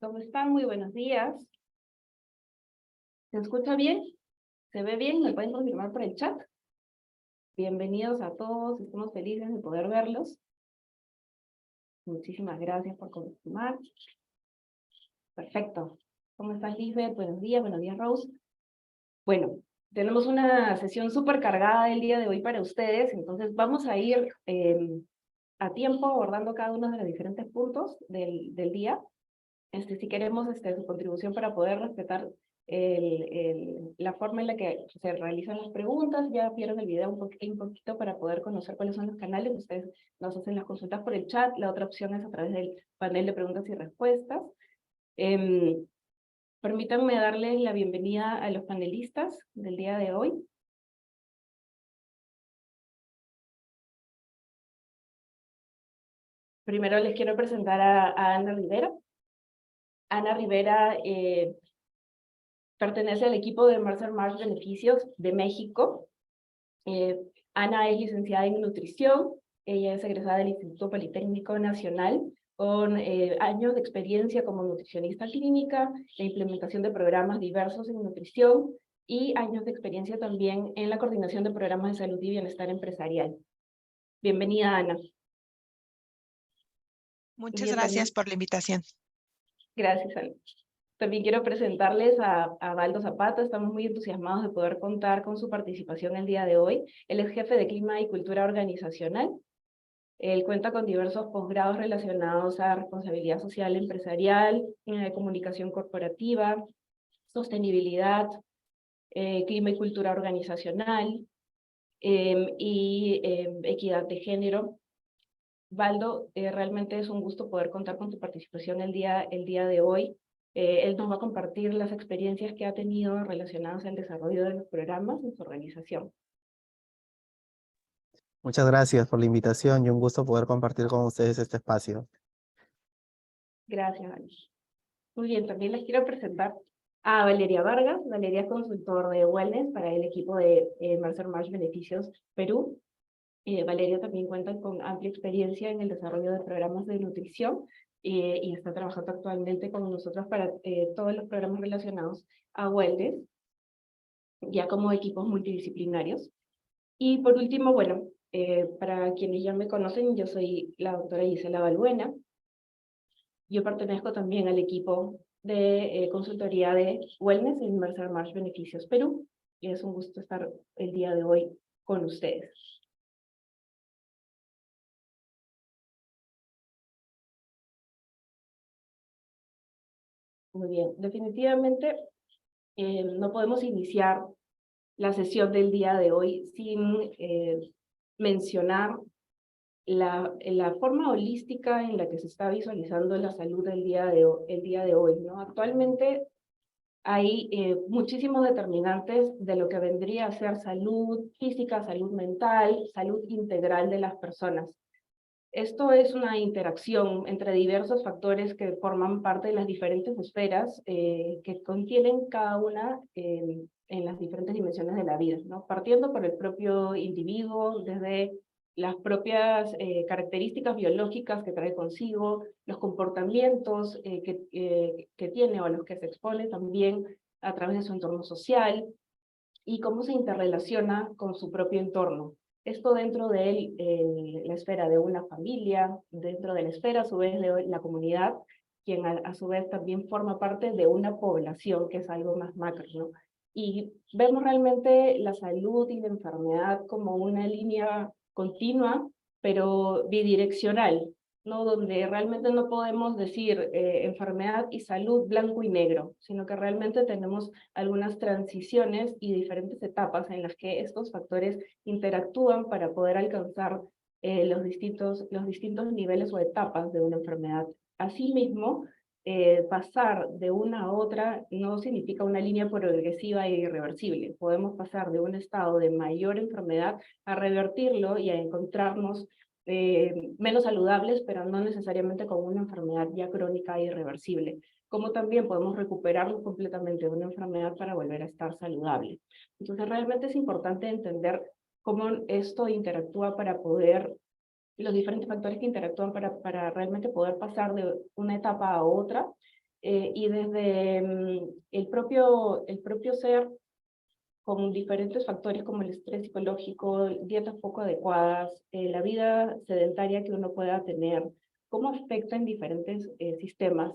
¿Cómo están? Muy buenos días. ¿Se escucha bien? ¿Se ve bien? ¿Me pueden confirmar por el chat? Bienvenidos a todos, estamos felices de poder verlos. Muchísimas gracias por confirmar. Perfecto. ¿Cómo estás, Lisbeth? Buenos días, Rose. Bueno, tenemos una sesión súper cargada el día de hoy para ustedes, entonces vamos a ir a tiempo abordando cada uno de los diferentes puntos del día. Si queremos su contribución para poder respetar la forma en la que se realizan las preguntas. Ya vieron el video un poquito para poder conocer cuáles son los canales. Ustedes nos hacen las consultas por el chat. La otra opción es a través del panel de preguntas y respuestas. Permítanme darles la bienvenida a los panelistas del día de hoy. Primero les quiero presentar a Ana Rivera. Ana Rivera pertenece al equipo de Mercer Marsh Beneficios de México. Ana es licenciada en nutrición. Ella es egresada del Instituto Politécnico Nacional con años de experiencia como nutricionista clínica, la implementación de programas diversos en nutrición y años de experiencia también en la coordinación de programas de salud y bienestar empresarial. Bienvenida, Ana. Muchas gracias por la invitación. Gracias, Ana. También quiero presentarles a Valdo Zapata. Estamos muy entusiasmados de poder contar con su participación el día de hoy. Él es jefe de Clima y Cultura Organizacional. Él cuenta con diversos posgrados relacionados a responsabilidad social empresarial, comunicación corporativa, sostenibilidad, clima y cultura organizacional y equidad de género. Valdo, realmente es un gusto poder contar con tu participación el día de hoy. Él nos va a compartir las experiencias que ha tenido relacionadas al desarrollo de los programas en su organización. Muchas gracias por la invitación y un gusto poder compartir con ustedes este espacio. Gracias, Valdo. Muy bien, también les quiero presentar a Valeria Vargas. Valeria es consultor de wellness para el equipo de Mercer Marsh Beneficios Perú. Valeria también cuenta con amplia experiencia en el desarrollo de programas de nutrición y está trabajando actualmente con nosotros para todos los programas relacionados a wellness, ya como equipos multidisciplinarios. Y por último, bueno, para quienes ya me conocen, yo soy la doctora Gisela Balbuena. Yo pertenezco también al equipo de consultoría de wellness en Mercer Marsh Beneficios Perú, y es un gusto estar el día de hoy con ustedes. Muy bien, definitivamente no podemos iniciar la sesión del día de hoy sin mencionar la forma holística en la que se está visualizando la salud el día de hoy, ¿no? Actualmente hay muchísimos determinantes de lo que vendría a ser salud física, salud mental, salud integral de las personas. Esto es una interacción entre diversos factores que forman parte de las diferentes esferas que contienen cada una en las diferentes dimensiones de la vida, ¿no? Partiendo por el propio individuo, desde las propias características biológicas que trae consigo, los comportamientos que tiene o a los que se expone también a través de su entorno social y cómo se interrelaciona con su propio entorno. Esto dentro de la esfera de una familia, dentro de la esfera a su vez de la comunidad, quien a su vez también forma parte de una población, que es algo más macro, ¿no? Y vemos realmente la salud y la enfermedad como una línea continua, pero bidireccional, ¿no? Donde realmente no podemos decir enfermedad y salud blanco y negro, sino que realmente tenemos algunas transiciones y diferentes etapas en las que estos factores interactúan para poder alcanzar los distintos niveles o etapas de una enfermedad. Asimismo, pasar de una a otra no significa una línea progresiva e irreversible. Podemos pasar de un estado de mayor enfermedad a revertirlo y a encontrarnos menos saludables, pero no necesariamente con una enfermedad ya crónica e irreversible, como también podemos recuperarnos completamente de una enfermedad para volver a estar saludable. Entonces realmente es importante entender cómo esto interactúa para poder, los diferentes factores que interactúan para realmente poder pasar de una etapa a otra y desde el propio ser, con diferentes factores como el estrés psicológico, dietas poco adecuadas, la vida sedentaria que uno pueda tener, cómo afecta en diferentes sistemas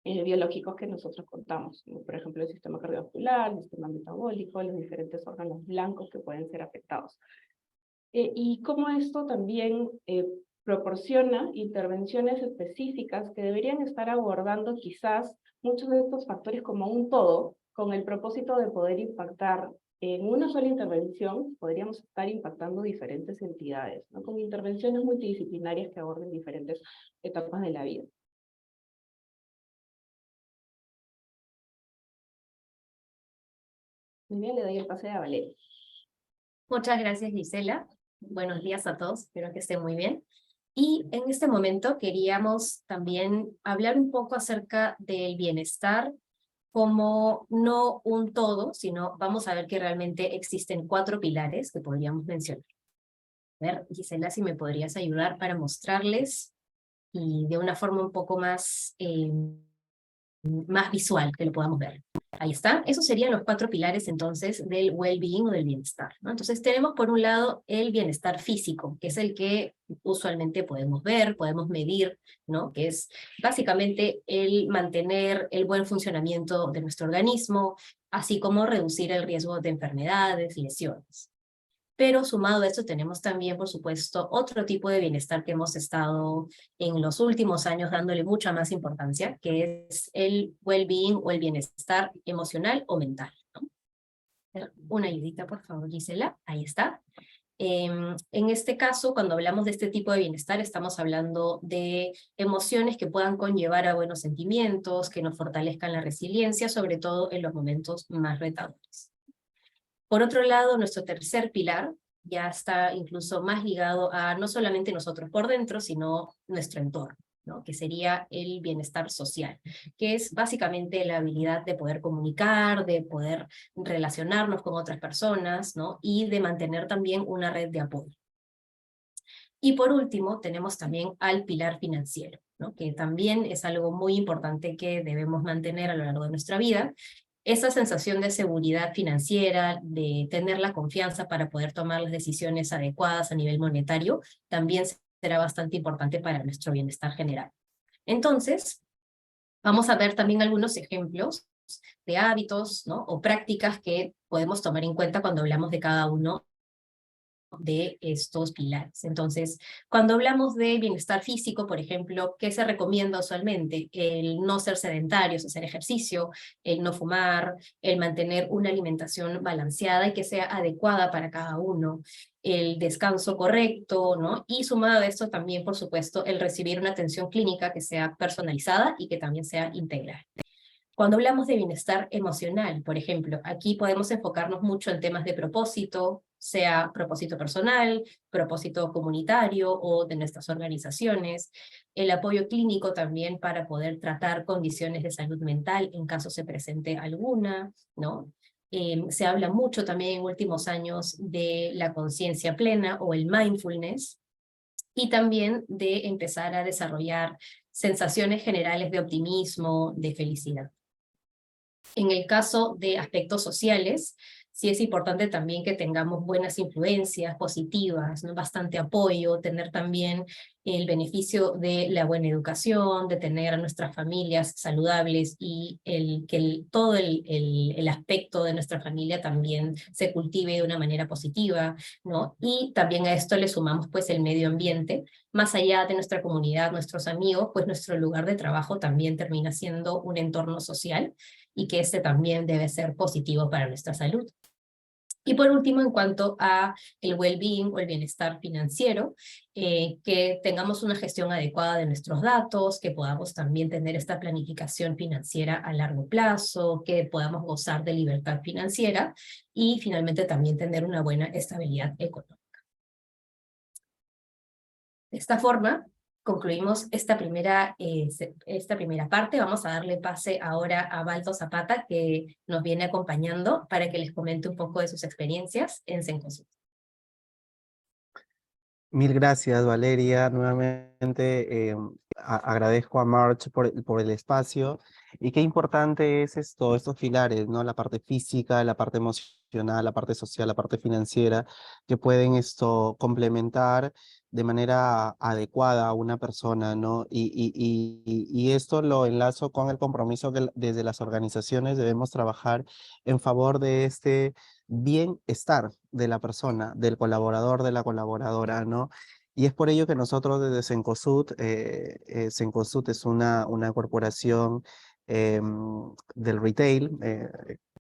biológicos que nosotros contamos, como por ejemplo el sistema cardiovascular, el sistema metabólico, los diferentes órganos blancos que pueden ser afectados. Y cómo esto también proporciona intervenciones específicas que deberían estar abordando quizás muchos de estos factores como un todo, con el propósito de poder impactar en una sola intervención, podríamos estar impactando diferentes entidades, ¿no? Con intervenciones multidisciplinarias que aborden diferentes etapas de la vida. Muy bien, le doy el pase a Valeria. Muchas gracias, Gisela. Buenos días a todos, espero que estén muy bien. Y en este momento queríamos también hablar un poco acerca del bienestar como no un todo, sino vamos a ver que realmente existen 4 pilares que podríamos mencionar. A ver, Gisela, si me podrías ayudar para mostrarles y de una forma un poco más visual, que lo podamos ver. Ahí está. Esos serían los 4 pilares entonces del well-being o del bienestar, ¿no? Entonces tenemos por un lado el bienestar físico, que es el que usualmente podemos ver, podemos medir, ¿no? Que es básicamente el mantener el buen funcionamiento de nuestro organismo, así como reducir el riesgo de enfermedades y lesiones. Pero sumado a esto tenemos también, por supuesto, otro tipo de bienestar que hemos estado en los últimos años dándole mucha más importancia, que es el well-being o el bienestar emocional o mental, ¿no? Una ayudita, por favor, Gisela. Ahí está. En este caso, cuando hablamos de este tipo de bienestar, estamos hablando de emociones que puedan conllevar a buenos sentimientos, que nos fortalezcan la resiliencia, sobre todo en los momentos más retadores. Por otro lado, nuestro tercer pilar ya está incluso más ligado a no solamente nosotros por dentro, sino nuestro entorno, ¿no? Que sería el bienestar social, que es básicamente la habilidad de poder comunicar, de poder relacionarnos con otras personas, ¿no? Y de mantener también una red de apoyo. Y por último, tenemos también al pilar financiero, ¿no? Que también es algo muy importante que debemos mantener a lo largo de nuestra vida. Esa sensación de seguridad financiera, de tener la confianza para poder tomar las decisiones adecuadas a nivel monetario, también será bastante importante para nuestro bienestar general. Entonces, vamos a ver también algunos ejemplos de hábitos, ¿no? O prácticas que podemos tomar en cuenta cuando hablamos de cada uno de estos pilares. Entonces, cuando hablamos de bienestar físico, por ejemplo, ¿qué se recomienda usualmente? El no ser sedentarios, hacer ejercicio, el no fumar, el mantener una alimentación balanceada y que sea adecuada para cada uno, el descanso correcto, ¿no? Y sumado a esto también, por supuesto, el recibir una atención clínica que sea personalizada y que también sea integral. Cuando hablamos de bienestar emocional, por ejemplo, aquí podemos enfocarnos mucho en temas de propósito, sea propósito personal, propósito comunitario o de nuestras organizaciones, el apoyo clínico también para poder tratar condiciones de salud mental en caso se presente alguna, ¿no? Se habla mucho también en últimos años de la conciencia plena o el mindfulness, y también de empezar a desarrollar sensaciones generales de optimismo, de felicidad. En el caso de aspectos sociales, sí es importante también que tengamos buenas influencias positivas, ¿no? Bastante apoyo, tener también el beneficio de la buena educación, de tener a nuestras familias saludables y todo el aspecto de nuestra familia también se cultive de una manera positiva, ¿no? Y también a esto le sumamos pues el medio ambiente, más allá de nuestra comunidad, nuestros amigos, pues nuestro lugar de trabajo también termina siendo un entorno social y que este también debe ser positivo para nuestra salud. Y por último, en cuanto a el well-being o el bienestar financiero, que tengamos una gestión adecuada de nuestros datos, que podamos también tener esta planificación financiera a largo plazo, que podamos gozar de libertad financiera y finalmente también tener una buena estabilidad económica. De esta forma, concluimos esta primera parte. Vamos a darle pase ahora a Balto Zapata, que nos viene acompañando para que les comente un poco de sus experiencias en Cencosud. Mil gracias, Valeria. Nuevamente, agradezco a March por el espacio y qué importante es estos pilares, ¿no? La parte física, la parte emocional, la parte social, la parte financiera, que pueden complementar de manera adecuada a una persona, ¿no? Y esto lo enlazo con el compromiso que desde las organizaciones debemos trabajar en favor de este bienestar de la persona, del colaborador, de la colaboradora, ¿no? Y es por ello que nosotros desde Cencosud, Cencosud es una corporación del retail,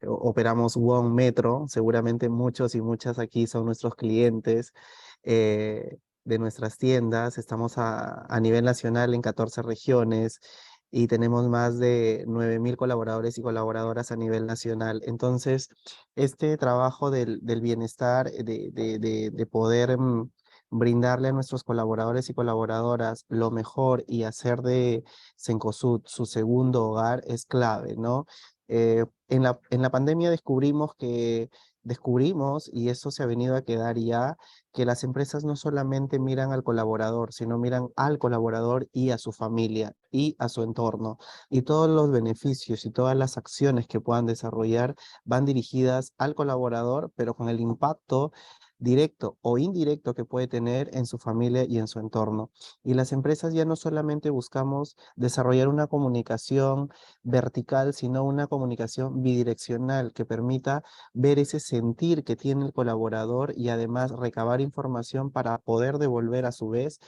operamos One Metro, seguramente muchos y muchas aquí son nuestros clientes de nuestras tiendas, estamos a nivel nacional en 14 regiones y tenemos más de 9.000 colaboradores y colaboradoras a nivel nacional. Entonces, este trabajo del bienestar, de poder brindarle a nuestros colaboradores y colaboradoras lo mejor y hacer de Cencosud su segundo hogar es clave, ¿no? En la pandemia descubrimos, y eso se ha venido a quedar ya, que las empresas no solamente miran al colaborador, sino miran al colaborador y a su familia y a su entorno. Y todos los beneficios y todas las acciones que puedan desarrollar van dirigidas al colaborador, pero con el impacto directo o indirecto que puede tener en su familia y en su entorno. Y las empresas ya no solamente buscamos desarrollar una comunicación vertical, sino una comunicación bidireccional que permita ver ese sentir que tiene el colaborador y además recabar información para poder devolver a su vez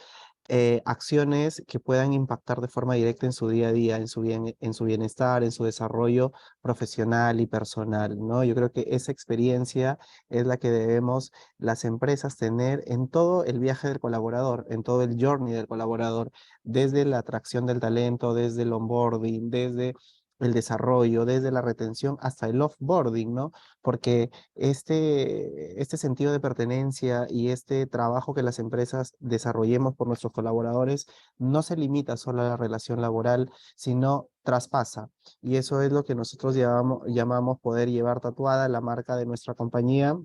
acciones que puedan impactar de forma directa en su día a día, en su bienestar, en su desarrollo profesional y personal, ¿no? Yo creo que esa experiencia es la que debemos las empresas tener en todo el viaje del colaborador, en todo el journey del colaborador, desde la atracción del talento, desde el onboarding, desde el desarrollo, desde la retención hasta el offboarding, ¿no? Porque este sentido de pertenencia y este trabajo que las empresas desarrollemos por nuestros colaboradores no se limita solo a la relación laboral, sino traspasa. Y eso es lo que nosotros llamamos poder llevar tatuada la marca de nuestra compañía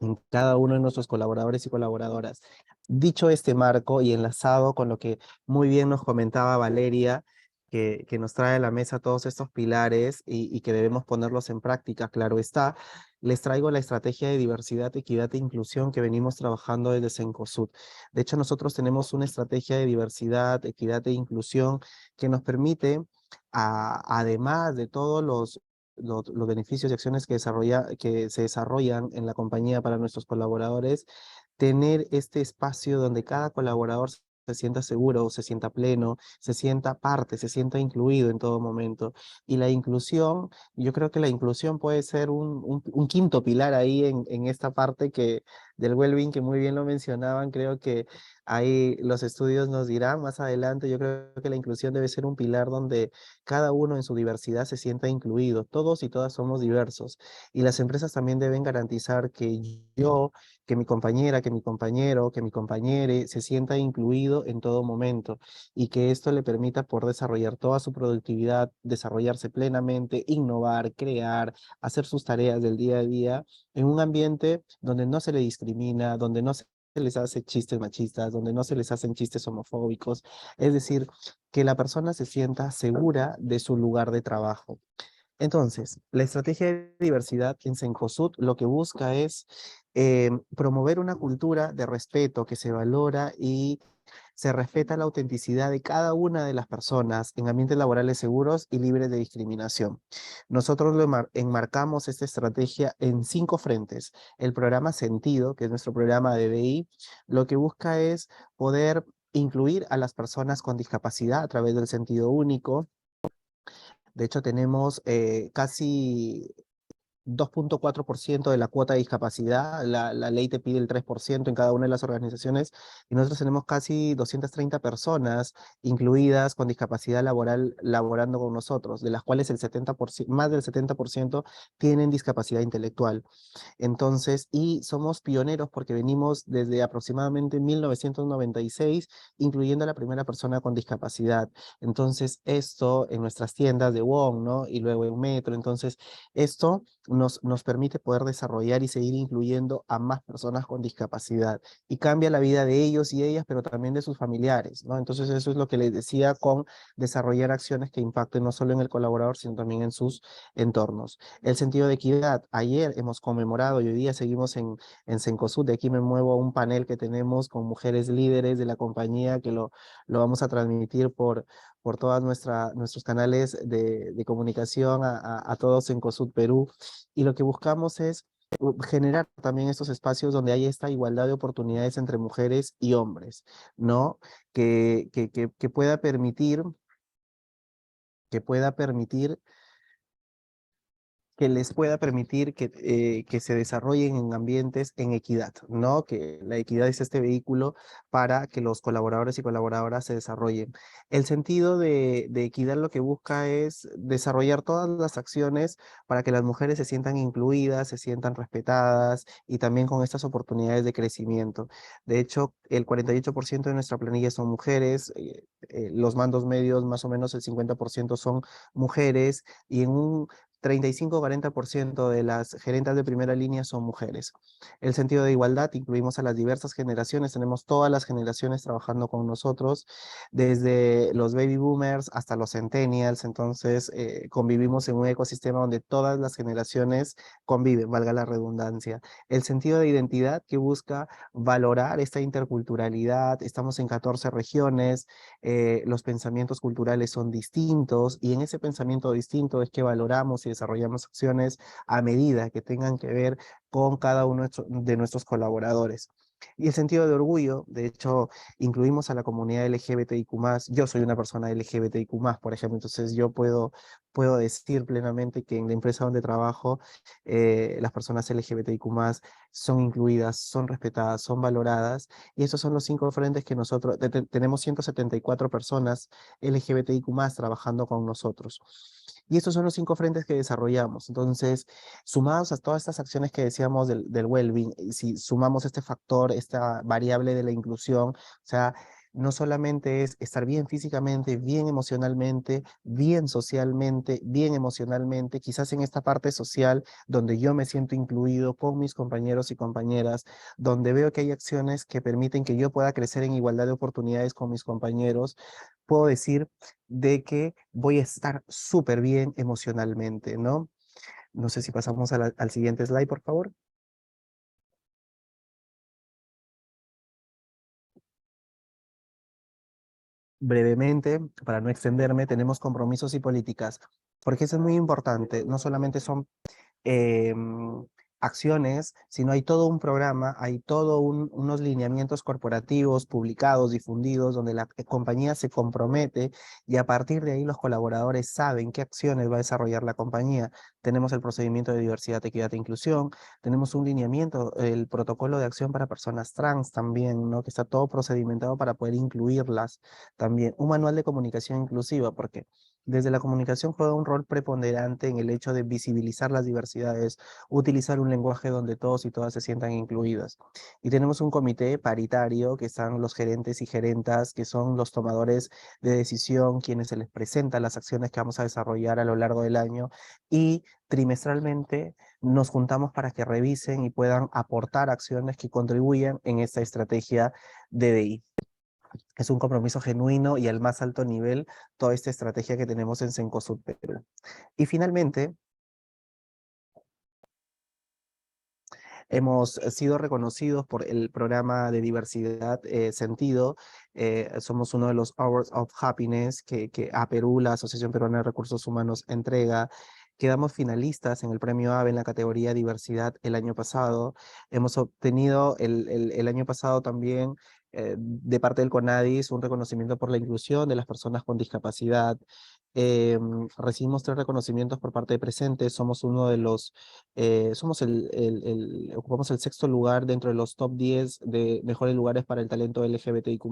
en cada uno de nuestros colaboradores y colaboradoras. Dicho este marco y enlazado con lo que muy bien nos comentaba Valeria, que nos trae a la mesa todos estos pilares y que debemos ponerlos en práctica, claro está, les traigo la estrategia de diversidad, equidad e inclusión que venimos trabajando desde Cencosud. De hecho, nosotros tenemos una estrategia de diversidad, equidad e inclusión que nos permite, además de todos los beneficios y acciones que se desarrollan en la compañía para nuestros colaboradores, tener este espacio donde cada colaborador se sienta seguro, se sienta pleno, se sienta parte, se sienta incluido en todo momento. Y la inclusión, yo creo que la inclusión puede ser un quinto pilar ahí en esta parte del well-being que muy bien lo mencionaban. Creo que ahí los estudios nos dirán más adelante. Yo creo que la inclusión debe ser un pilar donde cada uno en su diversidad se sienta incluido. Todos y todas somos diversos. Y las empresas también deben garantizar que mi compañera, que mi compañero, que mi compañere se sienta incluido en todo momento y que esto le permita poder desarrollar toda su productividad, desarrollarse plenamente, innovar, crear, hacer sus tareas del día a día en un ambiente donde no se le discrimina, donde no se les hace chistes machistas, donde no se les hacen chistes homofóbicos, es decir, que la persona se sienta segura de su lugar de trabajo. Entonces, la estrategia de diversidad en Cencosud lo que busca es promover una cultura de respeto que se valora y se respeta la autenticidad de cada una de las personas en ambientes laborales seguros y libres de discriminación. Nosotros enmarcamos esta estrategia en 5 frentes. El programa Sentido, que es nuestro programa de BI, lo que busca es poder incluir a las personas con discapacidad a través del sentido único. De hecho, tenemos casi 2.4% de la cuota de discapacidad, la ley te pide el 3% en cada una de las organizaciones y nosotros tenemos casi 230 personas incluidas con discapacidad laboral laborando con nosotros, de las cuales el 70%, más del 70% tienen discapacidad intelectual. Entonces, y somos pioneros porque venimos desde aproximadamente 1996, incluyendo a la primera persona con discapacidad. Entonces, esto en nuestras tiendas de WOM, ¿no? Y luego en Metro. Entonces, esto nos permite poder desarrollar y seguir incluyendo a más personas con discapacidad y cambia la vida de ellos y ellas, pero también de sus familiares, ¿no? Entonces eso es lo que les decía con desarrollar acciones que impacten no solo en el colaborador, sino también en sus entornos. El sentido de equidad, ayer hemos conmemorado y hoy día seguimos en Cencosud, de aquí me muevo a un panel que tenemos con mujeres líderes de la compañía que lo vamos a transmitir por todos nuestros canales de comunicación a todos en COSUD Perú. Y lo que buscamos es generar también estos espacios donde hay esta igualdad de oportunidades entre mujeres y hombres, ¿no? Que pueda permitir, que pueda permitir que les pueda permitir que se desarrollen en ambientes en equidad, ¿no? Que la equidad es este vehículo para que los colaboradores y colaboradoras se desarrollen. El sentido de equidad lo que busca es desarrollar todas las acciones para que las mujeres se sientan incluidas, se sientan respetadas y también con estas oportunidades de crecimiento. De hecho, el 48% de nuestra planilla son mujeres, los mandos medios más o menos el 50% son mujeres y en un 35-40% de las gerentas de primera línea son mujeres. El sentido de igualdad, incluimos a las diversas generaciones, tenemos todas las generaciones trabajando con nosotros, desde los baby boomers hasta los centennials, entonces convivimos en un ecosistema donde todas las generaciones conviven, valga la redundancia. El sentido de identidad que busca valorar esta interculturalidad, estamos en 14 regiones, los pensamientos culturales son distintos y en ese pensamiento distinto es que valoramos y desarrollamos acciones a medida que tengan que ver con cada uno de nuestros colaboradores. Y el sentido de orgullo, de hecho, incluimos a la comunidad LGBTIQ+. Yo soy una persona LGBTIQ+, por ejemplo, entonces yo puedo decir plenamente que en la empresa donde trabajo, las personas LGBTIQ+, son incluidas, son respetadas, son valoradas, y esos son los 5 frentes que nosotros, tenemos 174 personas LGBTIQ+, trabajando con nosotros. Y estos son los 5 frentes que desarrollamos. Entonces, sumados a todas estas acciones que decíamos del well-being, si sumamos este factor, esta variable de la inclusión, o sea, no solamente es estar bien físicamente, bien emocionalmente, bien socialmente, bien emocionalmente, quizás en esta parte social donde yo me siento incluido con mis compañeros y compañeras, donde veo que hay acciones que permiten que yo pueda crecer en igualdad de oportunidades con mis compañeros, puedo decir de que voy a estar súper bien emocionalmente, ¿no? No sé si pasamos al siguiente slide, por favor. Brevemente, para no extenderme, tenemos compromisos y políticas, porque eso es muy importante. No solamente son acciones, sino hay todo un programa, hay todo unos lineamientos corporativos publicados, difundidos, donde la compañía se compromete y a partir de ahí los colaboradores saben qué acciones va a desarrollar la compañía. Tenemos el procedimiento de diversidad, equidad e inclusión, tenemos un lineamiento, el protocolo de acción para personas trans también, ¿no? Que está todo procedimentado para poder incluirlas también. Un manual de comunicación inclusiva, porque desde la comunicación juega un rol preponderante en el hecho de visibilizar las diversidades, utilizar un lenguaje donde todos y todas se sientan incluidas. Y tenemos un comité paritario que están los gerentes y gerentas, que son los tomadores de decisión, quienes se les presentan las acciones que vamos a desarrollar a lo largo del año y trimestralmente nos juntamos para que revisen y puedan aportar acciones que contribuyan en esta estrategia de DI. Es un compromiso genuino y al más alto nivel toda esta estrategia que tenemos en Cencosud Perú. Y finalmente, hemos sido reconocidos por el programa de diversidad Sentido. Somos uno de los Awards of Happiness que a Perú, la Asociación Peruana de Recursos Humanos, entrega. Quedamos finalistas en el premio AVE en la categoría diversidad el año pasado. Hemos obtenido el año pasado también de parte del CONADIS un reconocimiento por la inclusión de las personas con discapacidad. Recibimos 3 reconocimientos por parte de Presentes. Somos uno de los, ocupamos el 6º lugar dentro de los top 10 de mejores lugares para el talento LGBTIQ+,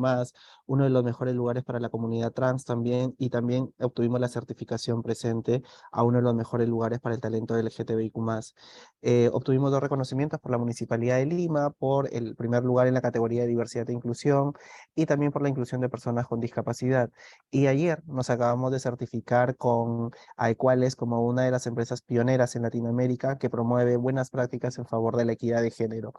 uno de los mejores lugares para la comunidad trans también, y también obtuvimos la certificación Presente a uno de los mejores lugares para el talento LGTBIQ+. Obtuvimos 2 reconocimientos por la Municipalidad de Lima, por el primer lugar en la categoría de diversidad e inclusión, y también por la inclusión de personas con discapacidad. Y ayer nos acabamos de certificar certificar con AEQUALES como una de las empresas pioneras en Latinoamérica que promueve buenas prácticas en favor de la equidad de género.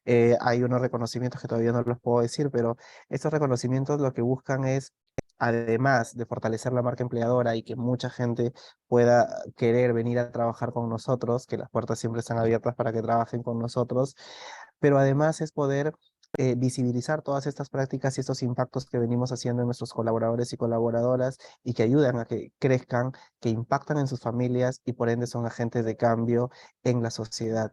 Hay unos reconocimientos que todavía no los puedo decir, pero estos reconocimientos lo que buscan es, además de fortalecer la marca empleadora y que mucha gente pueda querer venir a trabajar con nosotros, que las puertas siempre están abiertas para que trabajen con nosotros, pero además es poder visibilizar todas estas prácticas y estos impactos que venimos haciendo en nuestros colaboradores y colaboradoras y que ayudan a que crezcan, que impactan en sus familias y por ende son agentes de cambio en la sociedad.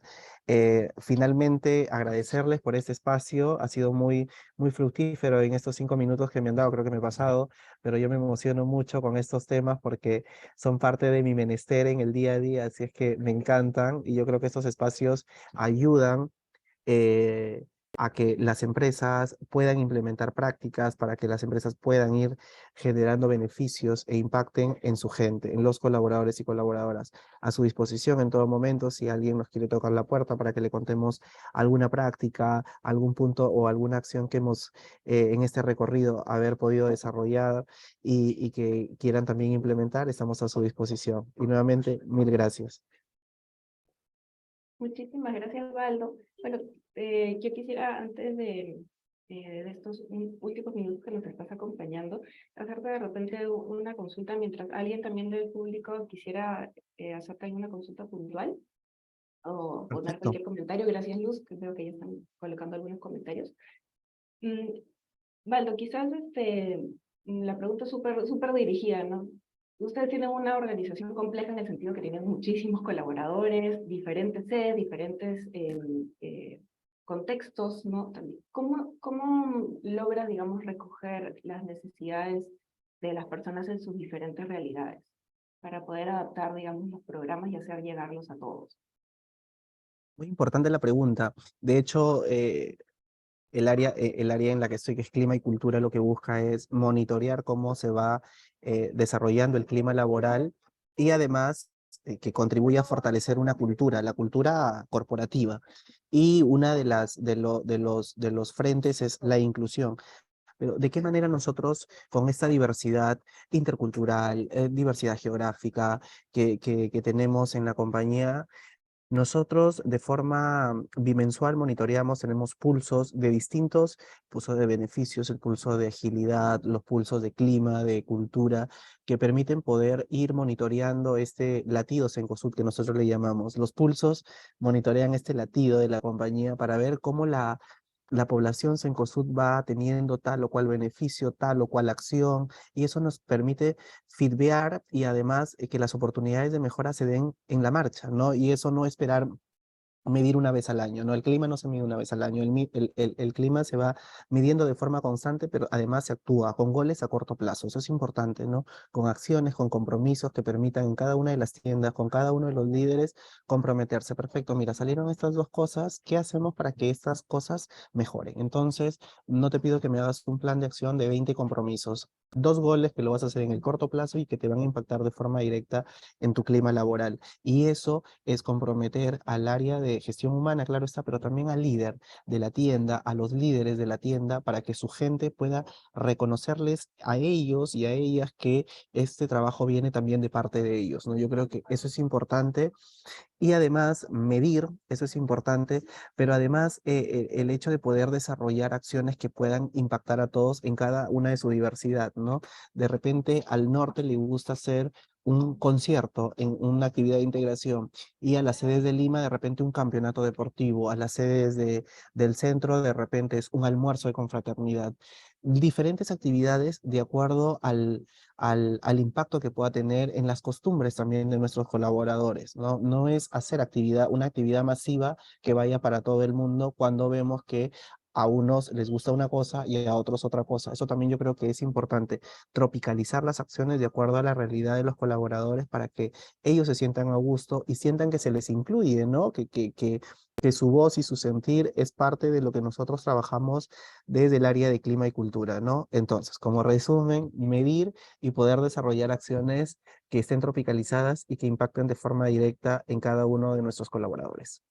Finalmente, agradecerles por este espacio. Ha sido muy fructífero en estos 5 minutos que me han dado, creo que me he pasado, pero yo me emociono mucho con estos temas porque son parte de mi menester en el día a día, así es que me encantan y yo creo que estos espacios ayudan eh, a que las empresas puedan implementar prácticas para que las empresas puedan ir generando beneficios e impacten en su gente, en los colaboradores y colaboradoras. A su disposición en todo momento, si alguien nos quiere tocar la puerta para que le contemos alguna práctica, algún punto o alguna acción que hemos en este recorrido haber podido desarrollar y que quieran también implementar, estamos a su disposición. Y nuevamente, mil gracias. Muchísimas gracias, Valdo. Bueno, yo quisiera, antes de estos últimos minutos que nos estás acompañando, hacerte de repente una consulta mientras alguien también del público quisiera hacerte alguna consulta puntual o poner Perfecto. cualquier comentario. Gracias, Luz, que veo que ya están colocando algunos comentarios. Valdo, quizás la pregunta es súper dirigida, ¿no? Ustedes tienen una organización compleja en el sentido que tienen muchísimos colaboradores, diferentes sedes, diferentes contextos, ¿no? También, ¿cómo logra, digamos, recoger las necesidades de las personas en sus diferentes realidades para poder adaptar, digamos, los programas y hacer llegarlos a todos? Muy importante la pregunta. De hecho, el área en la que estoy, que es clima y cultura, lo que busca es monitorear cómo se va desarrollando el clima laboral y además que contribuya a fortalecer una cultura, la cultura corporativa. Y una de los frentes es la inclusión. Pero ¿de qué manera nosotros con esta diversidad intercultural, diversidad geográfica que tenemos en la compañía, nosotros de forma bimensual monitoreamos, tenemos pulsos de distintos, pulsos de beneficios, el pulso de agilidad, los pulsos de clima, de cultura, que permiten poder ir monitoreando este latido Cencosud que nosotros le llamamos. Los pulsos monitorean este latido de la compañía para ver cómo la población Cencosud va teniendo tal o cual beneficio, tal o cual acción, y eso nos permite feedbear y además que las oportunidades de mejora se den en la marcha, ¿no? Y eso no esperar medir una vez al año, ¿no? El clima no se mide una vez al año, el clima se va midiendo de forma constante, pero además se actúa con goles a corto plazo, eso es importante, ¿no? Con acciones, con compromisos que permitan en cada una de las tiendas, con cada uno de los líderes, comprometerse. Perfecto, mira, salieron estas dos cosas, ¿qué hacemos para que estas cosas mejoren? Entonces, no te pido que me hagas un plan de acción de 20 compromisos, 2 goles que lo vas a hacer en el corto plazo y que te van a impactar de forma directa en tu clima laboral. Y eso es comprometer al área de gestión humana, claro está, pero también al líder de la tienda, a los líderes de la tienda, para que su gente pueda reconocerles a ellos y a ellas que este trabajo viene también de parte de ellos, ¿no? Yo creo que eso es importante y además medir, eso es importante, pero además el hecho de poder desarrollar acciones que puedan impactar a todos en cada una de su diversidad, ¿no? De repente al norte le gusta hacer un concierto en una actividad de integración y a las sedes de Lima de repente un campeonato deportivo, a las sedes del centro de repente es un almuerzo de confraternidad. Diferentes actividades de acuerdo al impacto que pueda tener en las costumbres también de nuestros colaboradores, ¿no? No es hacer una actividad masiva que vaya para todo el mundo cuando vemos que a unos les gusta una cosa y a otros otra cosa. Eso también yo creo que es importante, tropicalizar las acciones de acuerdo a la realidad de los colaboradores para que ellos se sientan a gusto y sientan que se les incluye, ¿no? Que su voz y su sentir es parte de lo que nosotros trabajamos desde el área de clima y cultura, ¿no? Entonces, como resumen, medir y poder desarrollar acciones que estén tropicalizadas y que impacten de forma directa en cada uno de nuestros colaboradores.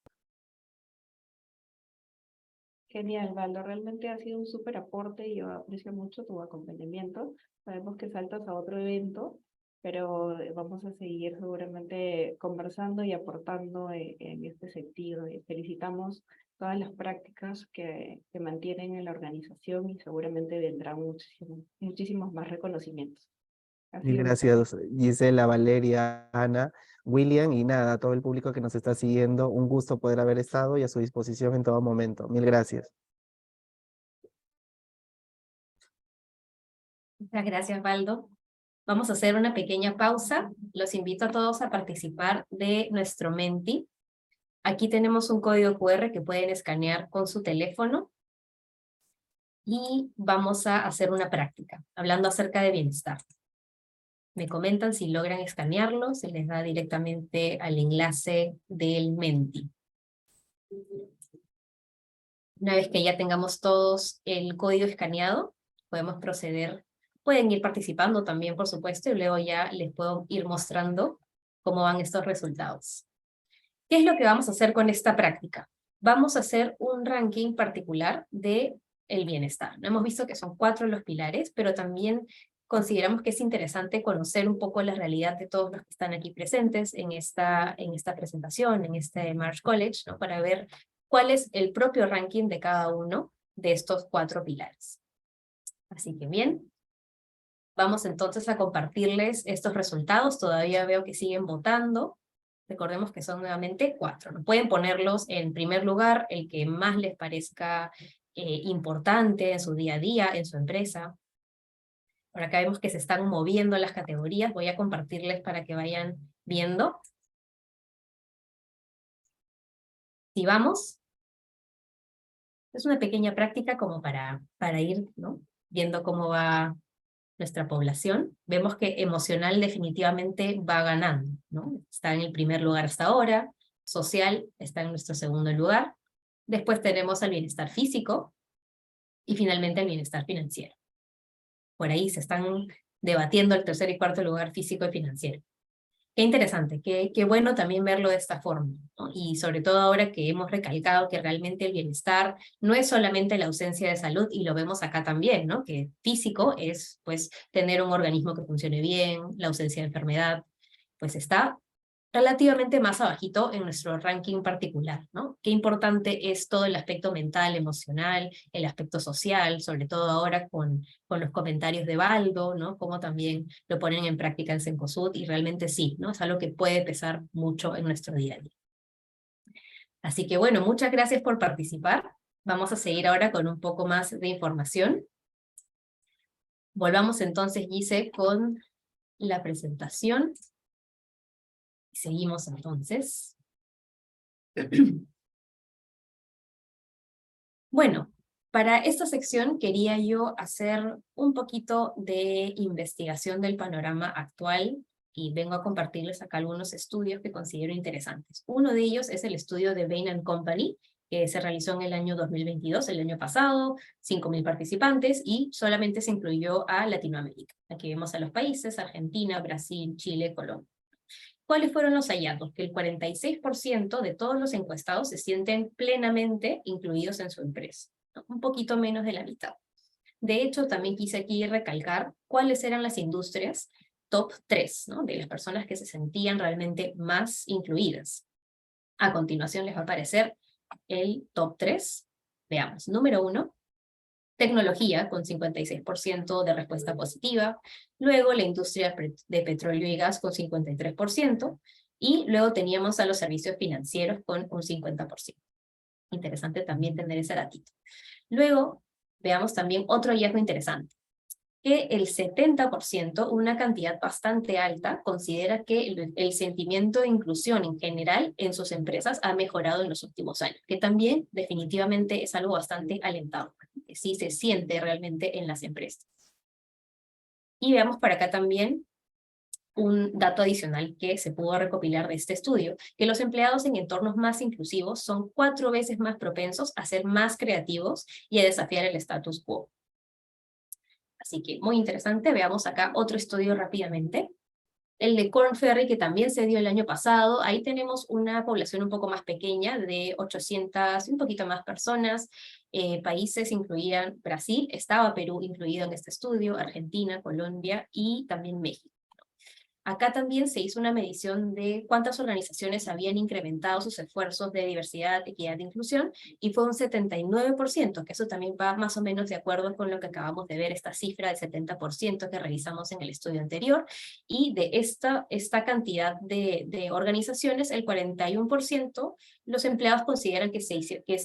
Genial, Valdo. Realmente ha sido un súper aporte y yo aprecio mucho tu acompañamiento. Sabemos que saltas a otro evento pero vamos a seguir seguramente conversando y aportando en este sentido. Y felicitamos todas las prácticas que mantienen en la organización y seguramente vendrán muchísimos más reconocimientos. Ha Mil sido un gracias, Gisela, Valeria, Ana, William y nada, a todo el público que nos está siguiendo. Un gusto poder haber estado y a su disposición en todo momento. Mil gracias. Muchas gracias, Valdo. Vamos a hacer una pequeña pausa. Los invito a todos a participar de nuestro Menti. Aquí tenemos un código QR que pueden escanear con su teléfono y vamos a hacer una práctica, hablando acerca de bienestar. Me comentan si logran escanearlo, se les da directamente al enlace del Menti. Una vez que ya tengamos todos el código escaneado, podemos proceder. Pueden ir participando también, por supuesto, y luego ya les puedo ir mostrando cómo van estos resultados. ¿Qué es lo que vamos a hacer con esta práctica? Vamos a hacer un ranking particular de el bienestar. No hemos visto que son 4 los pilares, pero también consideramos que es interesante conocer un poco la realidad de todos los que están aquí presentes en esta presentación, en este Marsh College, ¿no? Para ver cuál es el propio ranking de cada uno de estos 4 pilares. Así que bien, vamos entonces a compartirles estos resultados. Todavía veo que siguen votando. Recordemos que son nuevamente 4. ¿No? Pueden ponerlos en primer lugar, el que más les parezca importante en su día a día, en su empresa. Por acá vemos que se están moviendo las categorías. Voy a compartirles para que vayan viendo. Si vamos, es una pequeña práctica como para ir, ¿no? Viendo cómo va nuestra población. Vemos que emocional definitivamente va ganando, ¿no? Está en el primer lugar hasta ahora, social está en nuestro segundo lugar, después tenemos al bienestar físico y finalmente el bienestar financiero. Por ahí se están debatiendo el tercer y cuarto lugar físico y financiero. Qué interesante, qué bueno también verlo de esta forma, ¿no? Y sobre todo ahora que hemos recalcado que realmente el bienestar no es solamente la ausencia de salud, y lo vemos acá también, ¿no? Que físico es pues tener un organismo que funcione bien, la ausencia de enfermedad, pues está relativamente más abajito en nuestro ranking particular, ¿no? Qué importante es todo el aspecto mental, emocional, el aspecto social, sobre todo ahora con los comentarios de Valdo, ¿no? Cómo también lo ponen en práctica en Cencosud, y realmente sí, ¿no? Es algo que puede pesar mucho en nuestro día a día. Así que bueno, muchas gracias por participar. Vamos a seguir ahora con un poco más de información. Volvamos entonces, Gise, con la presentación. Seguimos entonces. Bueno, para esta sección quería yo hacer un poquito de investigación del panorama actual y vengo a compartirles acá algunos estudios que considero interesantes. Uno de ellos es el estudio de Bain & Company, que se realizó en el año 2022, el año pasado, 5.000 participantes, y solamente se incluyó a Latinoamérica. Aquí vemos a los países: Argentina, Brasil, Chile, Colombia. ¿Cuáles fueron los hallazgos? Que el 46% de todos los encuestados se sienten plenamente incluidos en su empresa, ¿no? Un poquito menos de la mitad. De hecho, también quise aquí recalcar cuáles eran las industrias top 3, ¿no? De las personas que se sentían realmente más incluidas. A continuación les va a aparecer el top 3. Veamos. Número 1. Tecnología, con 56% de respuesta positiva. Luego la industria de petróleo y gas con 53%. Y luego teníamos a los servicios financieros con un 50%. Interesante también tener ese datito. Luego veamos también otro hallazgo interesante, que el 70%, una cantidad bastante alta, considera que el sentimiento de inclusión en general en sus empresas ha mejorado en los últimos años, que también definitivamente es algo bastante alentador, que sí se siente realmente en las empresas. Y veamos por acá también un dato adicional que se pudo recopilar de este estudio, que los empleados en entornos más inclusivos son 4 veces más propensos a ser más creativos y a desafiar el status quo. Así que muy interesante. Veamos acá otro estudio rápidamente. El de Korn Ferry, que también se dio el año pasado. Ahí tenemos una población un poco más pequeña, de 800, un poquito más personas. Países incluían Brasil, estaba Perú incluido en este estudio, Argentina, Colombia y también México. Acá también se hizo una medición de cuántas organizaciones habían incrementado sus esfuerzos de diversidad, equidad e inclusión, y fue un 79%, que eso también va más o menos de acuerdo con lo que acabamos de ver, esta cifra del 70% que revisamos en el estudio anterior, y de esta cantidad de organizaciones, el 41%, los empleados consideran que,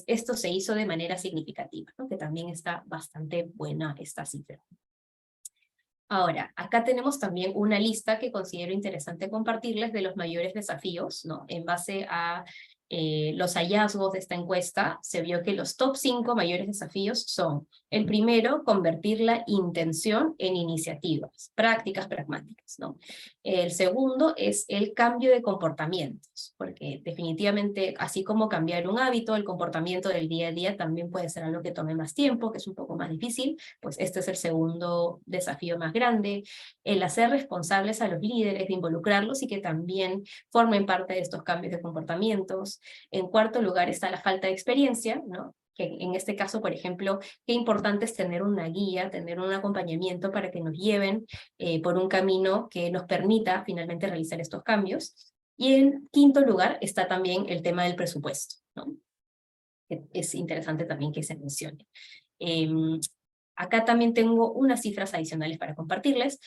esto se hizo de manera significativa, ¿no? Que también está bastante buena esta cifra. Ahora, acá tenemos también una lista que considero interesante compartirles de los mayores desafíos, ¿no? En base a los hallazgos de esta encuesta, se vio que los top 5 mayores desafíos son: el primero, convertir la intención en iniciativas, prácticas pragmáticas, ¿no? El segundo es el cambio de comportamientos, porque definitivamente, así como cambiar un hábito, el comportamiento del día a día también puede ser algo que tome más tiempo, que es un poco más difícil, pues este es el segundo desafío más grande. El hacer responsables a los líderes, de involucrarlos y que también formen parte de estos cambios de comportamientos. En cuarto lugar está la falta de experiencia, ¿no? Que en este caso, por ejemplo, qué importante es tener una guía, tener un acompañamiento para que nos lleven por un camino que nos permita finalmente realizar estos cambios. Y en quinto lugar está también el tema del presupuesto, ¿no? Es interesante también que se mencione. Acá también tengo unas cifras adicionales para compartirles.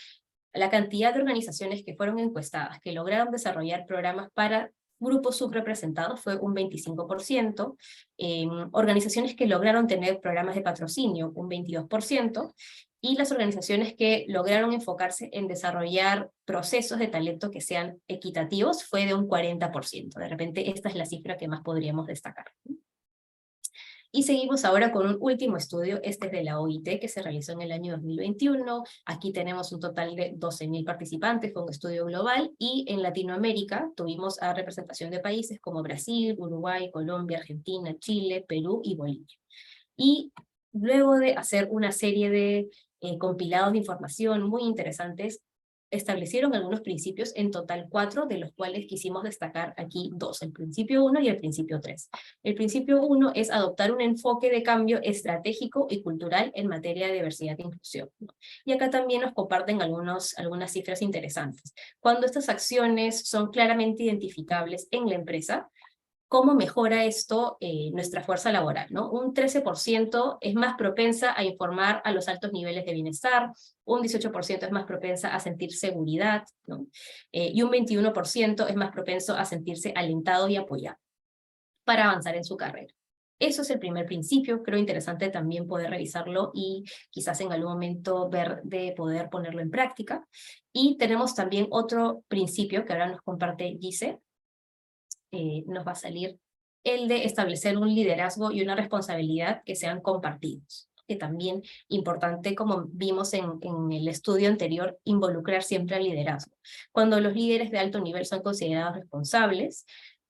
La cantidad de organizaciones que fueron encuestadas, que lograron desarrollar programas para grupos subrepresentados fue un 25%, organizaciones que lograron tener programas de patrocinio, un 22%, y las organizaciones que lograron enfocarse en desarrollar procesos de talento que sean equitativos fue de un 40%. De repente esta es la cifra que más podríamos destacar. Y seguimos ahora con un último estudio, este es de la OIT, que se realizó en el año 2021. Aquí tenemos un total de 12.000 participantes, fue un estudio global, y en Latinoamérica tuvimos a representación de países como Brasil, Uruguay, Colombia, Argentina, Chile, Perú y Bolivia. Y luego de hacer una serie de compilados de información muy interesantes, establecieron algunos principios, en total 4, de los cuales quisimos destacar aquí 2, el principio 1 y el principio 3. El principio 1 es adoptar un enfoque de cambio estratégico y cultural en materia de diversidad e inclusión, ¿no? Y acá también nos comparten algunas cifras interesantes. Cuando estas acciones son claramente identificables en la empresa, ¿cómo mejora esto nuestra fuerza laboral, ¿no? Un 13% es más propensa a informar a los altos niveles de bienestar, un 18% es más propensa a sentir seguridad, ¿no? Y un 21% es más propenso a sentirse alentado y apoyado para avanzar en su carrera. Eso es el primer principio, creo interesante también poder revisarlo y quizás en algún momento ver de poder ponerlo en práctica. Y tenemos también otro principio que ahora nos comparte Gise, nos va a salir el de establecer un liderazgo y una responsabilidad que sean compartidos, que también importante, como vimos en el estudio anterior, involucrar siempre al liderazgo. Cuando los líderes de alto nivel son considerados responsables,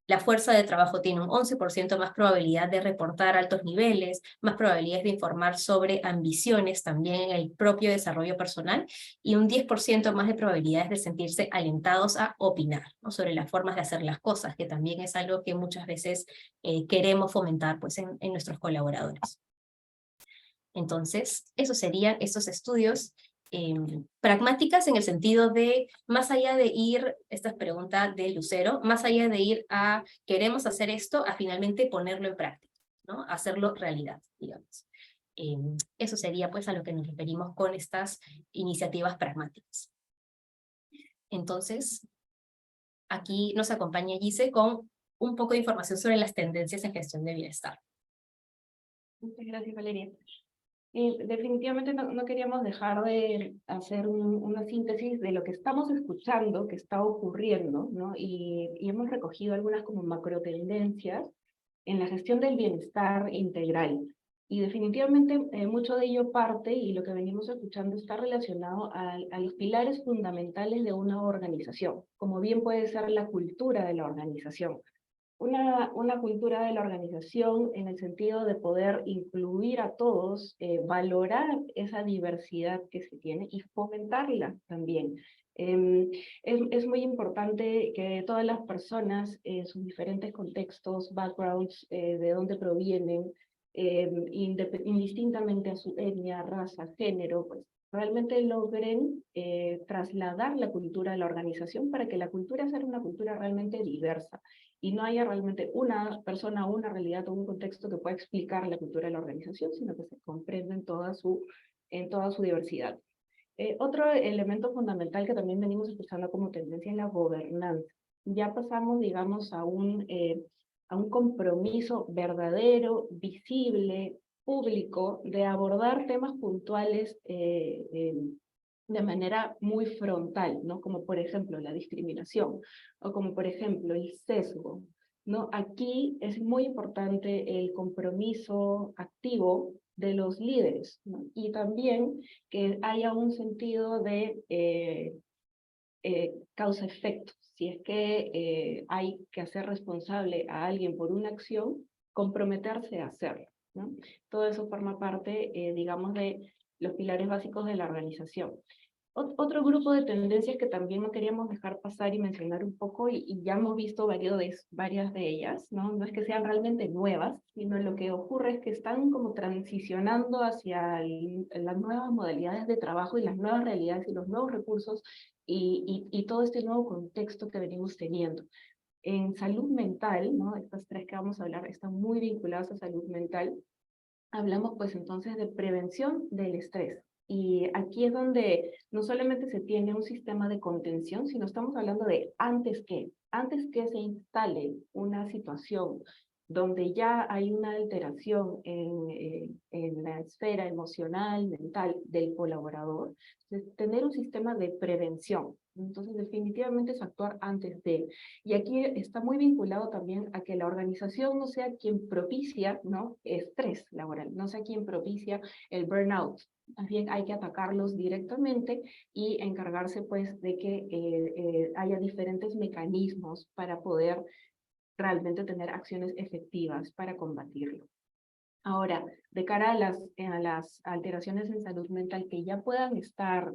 la fuerza de trabajo tiene un 11% más probabilidad de reportar altos niveles, más probabilidades de informar sobre ambiciones también en el propio desarrollo personal, y un 10% más de probabilidades de sentirse alentados a opinar, ¿no? Sobre las formas de hacer las cosas, que también es algo que muchas veces queremos fomentar pues, en nuestros colaboradores. Entonces, esos serían estos estudios pragmáticas en el sentido de, más allá de ir, esta es pregunta de Lucero, más allá de ir a queremos hacer esto, a finalmente ponerlo en práctica, ¿no? Hacerlo realidad, digamos. Eso sería pues a lo que nos referimos con estas iniciativas pragmáticas. Entonces, aquí nos acompaña Gise con un poco de información sobre las tendencias en gestión de bienestar. Muchas gracias, Valeria. Definitivamente no queríamos dejar de hacer una síntesis de lo que estamos escuchando, que está ocurriendo, ¿no? Y hemos recogido algunas como macro tendencias en la gestión del bienestar integral. Y definitivamente mucho de ello parte, y lo que venimos escuchando está relacionado a los pilares fundamentales de una organización, como bien puede ser la cultura de la organización. Una cultura de la organización en el sentido de poder incluir a todos, valorar esa diversidad que se tiene y fomentarla también. Es muy importante que todas las personas, sus diferentes contextos, backgrounds, de dónde provienen, indistintamente a su etnia, raza, género, pues realmente logren trasladar la cultura a la organización para que la cultura sea una cultura realmente diversa y no haya realmente una persona, una realidad o un contexto que pueda explicar la cultura de la organización, sino que se comprenda en toda su diversidad. Otro elemento fundamental que también venimos escuchando como tendencia es la gobernanza. Ya pasamos, digamos, a un compromiso verdadero, visible, público, de abordar temas puntuales de manera muy frontal, ¿no? Como por ejemplo la discriminación, o como por ejemplo el sesgo, ¿no? Aquí es muy importante el compromiso activo de los líderes, ¿no? Y también que haya un sentido de causa-efecto. Si es que hay que hacer responsable a alguien por una acción, comprometerse a hacerlo, ¿no? Todo eso forma parte, digamos, de los pilares básicos de la organización. Otro grupo de tendencias que también no queríamos dejar pasar y mencionar un poco, y ya hemos visto varias de ellas, ¿no? No es que sean realmente nuevas, sino lo que ocurre es que están como transicionando hacia las nuevas modalidades de trabajo y las nuevas realidades y los nuevos recursos y todo este nuevo contexto que venimos teniendo. En salud mental, ¿no? Estas tres que vamos a hablar están muy vinculadas a salud mental. Hablamos pues entonces de prevención del estrés. Y aquí es donde no solamente se tiene un sistema de contención, sino estamos hablando de antes que se instale una situación donde ya hay una alteración en la esfera emocional, mental del colaborador, tener un sistema de prevención. Entonces, definitivamente es actuar antes de. Y aquí está muy vinculado también a que la organización no sea quien propicia, ¿no?, estrés laboral, no sea quien propicia el burnout. Más bien hay que atacarlos directamente y encargarse pues de que haya diferentes mecanismos para poder realmente tener acciones efectivas para combatirlo. Ahora, de cara a las alteraciones en salud mental que ya puedan estar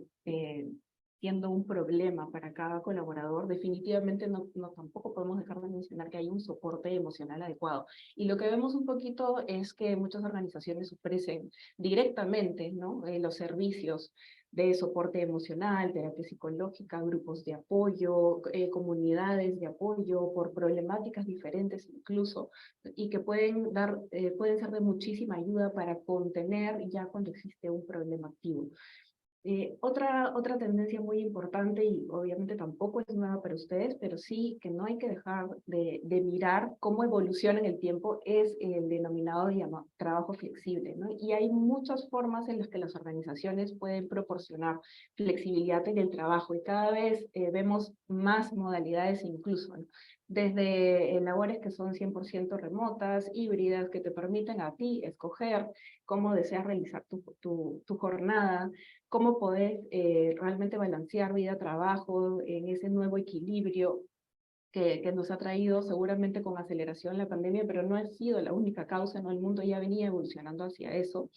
siendo un problema para cada colaborador, definitivamente tampoco podemos dejar de mencionar que hay un soporte emocional adecuado. Y lo que vemos un poquito es que muchas organizaciones ofrecen directamente, ¿no?, los servicios de soporte emocional, terapia psicológica, grupos de apoyo, comunidades de apoyo por problemáticas diferentes incluso, y que pueden ser de muchísima ayuda para contener ya cuando existe un problema activo. Otra tendencia muy importante, y obviamente tampoco es nueva para ustedes, pero sí que no hay que dejar de mirar cómo evoluciona en el tiempo, es el denominado trabajo flexible, ¿no? Y hay muchas formas en las que las organizaciones pueden proporcionar flexibilidad en el trabajo, y cada vez vemos más modalidades incluso, ¿no? Desde labores que son 100% remotas, híbridas, que te permiten a ti escoger cómo deseas realizar tu jornada, cómo podés realmente balancear vida-trabajo en ese nuevo equilibrio que nos ha traído seguramente con aceleración la pandemia, pero no ha sido la única causa, ¿no? El mundo ya venía evolucionando hacia eso.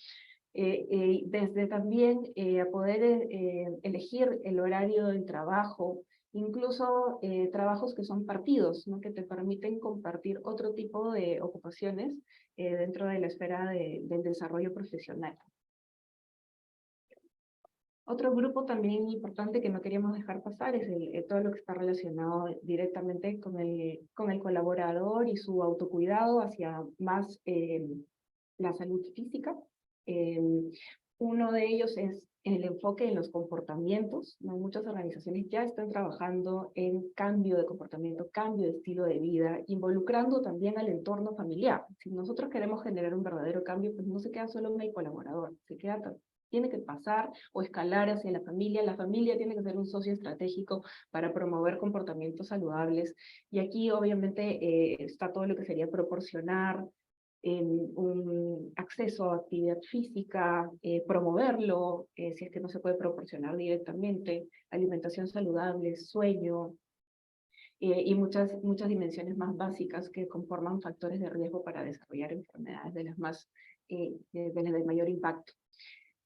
Desde también a poder elegir el horario del trabajo, incluso trabajos que son partidos, ¿no?, que te permiten compartir otro tipo de ocupaciones dentro de la esfera del desarrollo profesional. Otro grupo también importante que no queríamos dejar pasar es todo lo que está relacionado directamente con el colaborador y su autocuidado hacia más la salud física. Uno de ellos es el enfoque en los comportamientos, ¿no? Muchas organizaciones ya están trabajando en cambio de comportamiento, cambio de estilo de vida, involucrando también al entorno familiar. Si nosotros queremos generar un verdadero cambio, pues no se queda solo en el colaborador, tiene que pasar o escalar hacia la familia tiene que ser un socio estratégico para promover comportamientos saludables, y aquí obviamente está todo lo que sería proporcionar un acceso a actividad física, promoverlo, si es que no se puede proporcionar directamente, alimentación saludable, sueño, y muchas dimensiones más básicas que conforman factores de riesgo para desarrollar enfermedades de las de mayor impacto.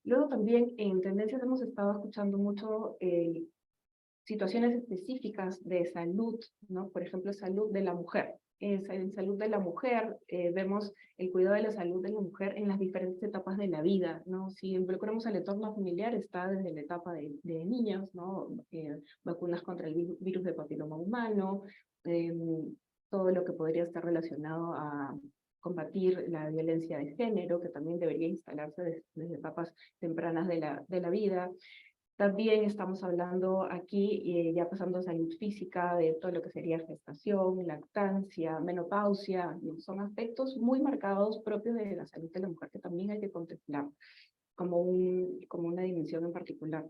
Luego también en tendencias hemos estado escuchando mucho situaciones específicas de salud, ¿no? Por ejemplo, salud de la mujer. en salud de la mujer, vemos el cuidado de la salud de la mujer en las diferentes etapas de la vida, ¿no? Si involucramos al entorno familiar, está desde la etapa de niños, ¿no? Vacunas contra el virus de papiloma humano, todo lo que podría estar relacionado a combatir la violencia de género, que también debería instalarse desde etapas tempranas de la vida. También estamos hablando aquí, ya pasando a salud física, de todo lo que sería gestación, lactancia, menopausia, ¿no? Son aspectos muy marcados propios de la salud de la mujer que también hay que contemplar como una dimensión en particular.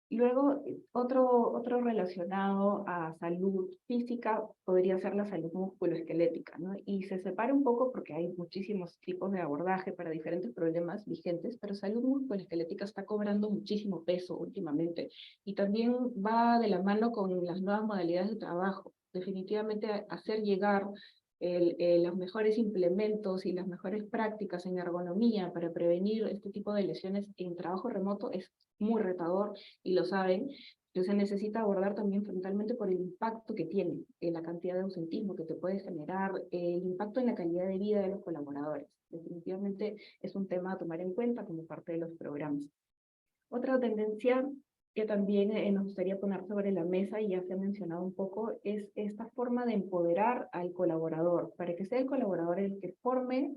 Luego, otro relacionado a salud física podría ser la salud musculoesquelética, ¿no? Y se separa un poco porque hay muchísimos tipos de abordaje para diferentes problemas vigentes, pero salud musculoesquelética está cobrando muchísimo peso últimamente y también va de la mano con las nuevas modalidades de trabajo. Definitivamente hacer llegar los mejores implementos y las mejores prácticas en ergonomía para prevenir este tipo de lesiones en trabajo remoto es muy retador y lo saben, pero se necesita abordar también frontalmente por el impacto que tiene, la cantidad de ausentismo que te puede generar, el impacto en la calidad de vida de los colaboradores. Definitivamente es un tema a tomar en cuenta como parte de los programas. Otra tendencia que también nos gustaría poner sobre la mesa, y ya se ha mencionado un poco, es esta forma de empoderar al colaborador, para que sea el colaborador el que forme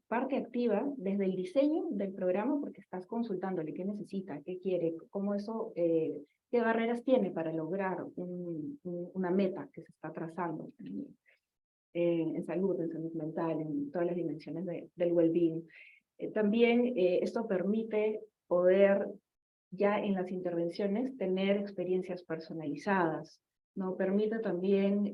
parte activa desde el diseño del programa, porque estás consultándole qué necesita, qué quiere, cómo eso, qué barreras tiene para lograr una meta que se está trazando en salud mental, en todas las dimensiones del well-being. También esto permite poder ya en las intervenciones tener experiencias personalizadas, ¿no? Permite también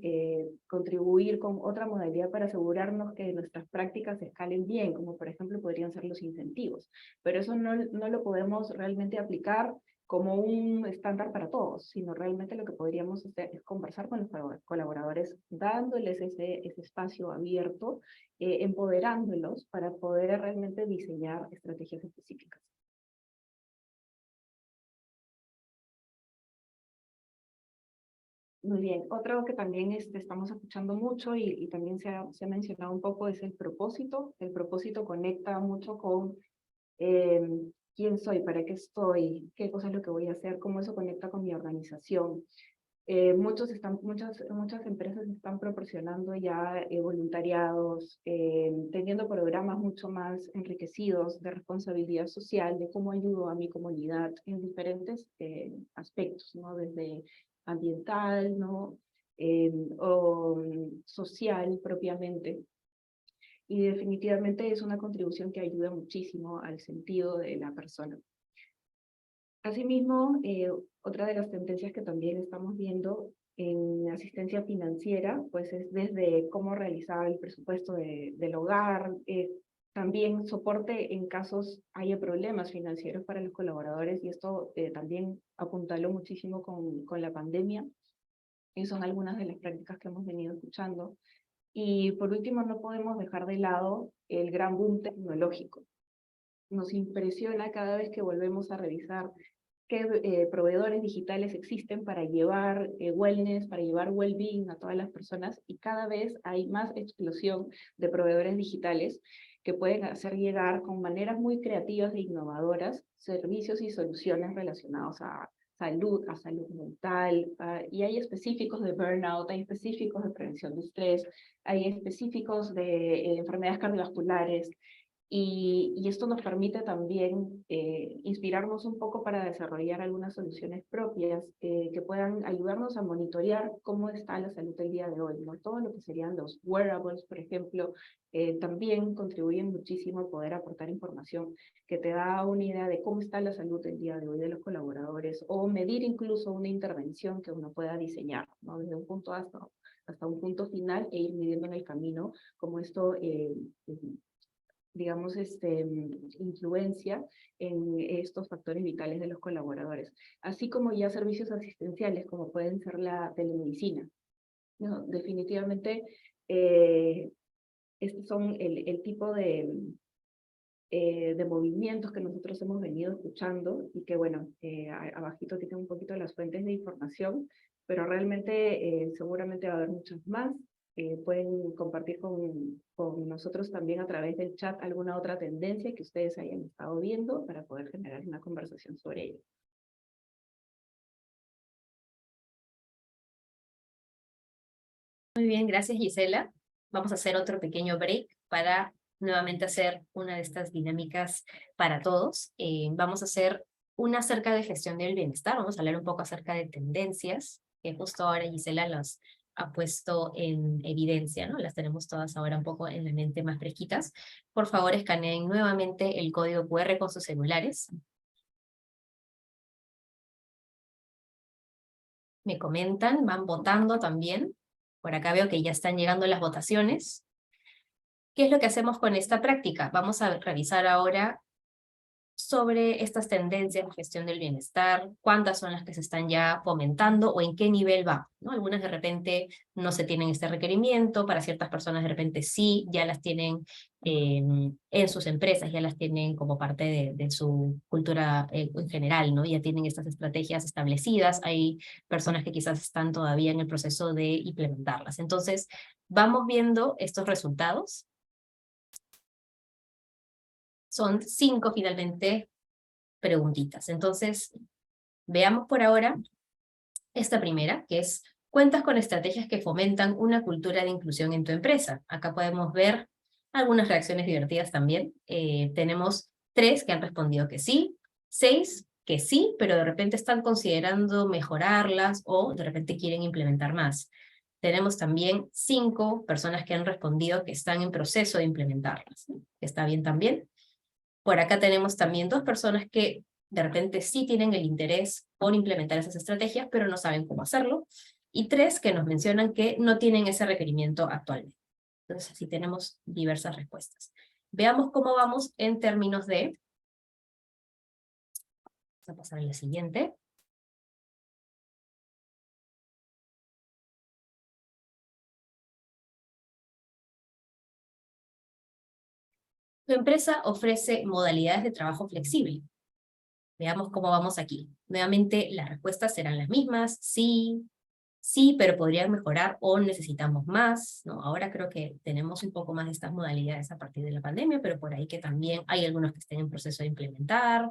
contribuir con otra modalidad para asegurarnos que nuestras prácticas escalen bien, como por ejemplo podrían ser los incentivos, pero eso no lo podemos realmente aplicar como un estándar para todos, sino realmente lo que podríamos hacer es conversar con los colaboradores, dándoles ese espacio abierto, empoderándolos para poder realmente diseñar estrategias específicas. Muy bien, otro que también estamos escuchando mucho y también se ha mencionado un poco es el propósito. El propósito conecta mucho con quién soy, para qué estoy, qué cosa es lo que voy a hacer, cómo eso conecta con mi organización. Muchas empresas están proporcionando ya voluntariados, teniendo programas mucho más enriquecidos de responsabilidad social, de cómo ayudo a mi comunidad en diferentes aspectos, ¿no? Desde ambiental, ¿no? O social propiamente. Y definitivamente es una contribución que ayuda muchísimo al sentido de la persona. Asimismo, otra de las tendencias que también estamos viendo en asistencia financiera, pues es desde cómo realizar el presupuesto del hogar, también soporte en casos haya problemas financieros para los colaboradores, y esto también apuntaló muchísimo con la pandemia, y son algunas de las prácticas que hemos venido escuchando. Y por último, no podemos dejar de lado el gran boom tecnológico. Nos impresiona cada vez que volvemos a revisar qué proveedores digitales existen para llevar wellness, para llevar well-being a todas las personas, y cada vez hay más explosión de proveedores digitales que pueden hacer llegar con maneras muy creativas e innovadoras servicios y soluciones relacionados a salud mental, y hay específicos de burnout, hay específicos de prevención de estrés, hay específicos de enfermedades cardiovasculares. Y esto nos permite también inspirarnos un poco para desarrollar algunas soluciones propias que puedan ayudarnos a monitorear cómo está la salud del día de hoy, ¿no? Todo lo que serían los wearables, por ejemplo, también contribuyen muchísimo a poder aportar información que te da una idea de cómo está la salud del día de hoy de los colaboradores, o medir incluso una intervención que uno pueda diseñar, ¿no? Desde un punto hasta un punto final, e ir midiendo en el camino cómo esto digamos, influencia en estos factores vitales de los colaboradores, así como ya servicios asistenciales, como pueden ser la telemedicina, ¿no? Definitivamente, estos son el tipo de movimientos que nosotros hemos venido escuchando, y que, bueno, abajito tienen un poquito las fuentes de información, pero realmente seguramente va a haber muchas más. pueden compartir con nosotros también a través del chat alguna otra tendencia que ustedes hayan estado viendo para poder generar una conversación sobre ello. Muy bien, gracias Gisela. Vamos a hacer otro pequeño break para nuevamente hacer una de estas dinámicas para todos. Vamos a hacer una acerca de gestión del bienestar, vamos a hablar un poco acerca de tendencias, que justo ahora Gisela las ha puesto en evidencia, ¿no? Las tenemos todas ahora un poco en la mente más fresquitas. Por favor, escaneen nuevamente el código QR con sus celulares. Me comentan, van votando también. Por acá veo que ya están llegando las votaciones. ¿Qué es lo que hacemos con esta práctica? Vamos a revisar ahora sobre estas tendencias de gestión del bienestar, cuántas son las que se están ya fomentando o en qué nivel va, ¿no? Algunas de repente no se tienen este requerimiento, para ciertas personas de repente sí, ya las tienen en sus empresas, ya las tienen como parte de su cultura en general, ¿no? Ya tienen estas estrategias establecidas, hay personas que quizás están todavía en el proceso de implementarlas. Entonces, vamos viendo estos resultados. Son 5 finalmente preguntitas. Entonces, veamos por ahora esta primera, que es, ¿cuentas con estrategias que fomentan una cultura de inclusión en tu empresa? Acá podemos ver algunas reacciones divertidas también. Tenemos 3 que han respondido que sí, 6 que sí, pero de repente están considerando mejorarlas o de repente quieren implementar más. Tenemos también 5 personas que han respondido que están en proceso de implementarlas. ¿Está bien también? Por acá tenemos también 2 personas que de repente sí tienen el interés por implementar esas estrategias, pero no saben cómo hacerlo. Y 3 que nos mencionan que no tienen ese requerimiento actualmente. Entonces así tenemos diversas respuestas. Veamos cómo vamos en términos de... Vamos a pasar a la siguiente. Tu empresa ofrece modalidades de trabajo flexible. Veamos cómo vamos aquí. Nuevamente las respuestas serán las mismas. Sí, sí, pero podrían mejorar o necesitamos más, ¿no? Ahora creo que tenemos un poco más de estas modalidades a partir de la pandemia, pero por ahí que también hay algunos que estén en proceso de implementar,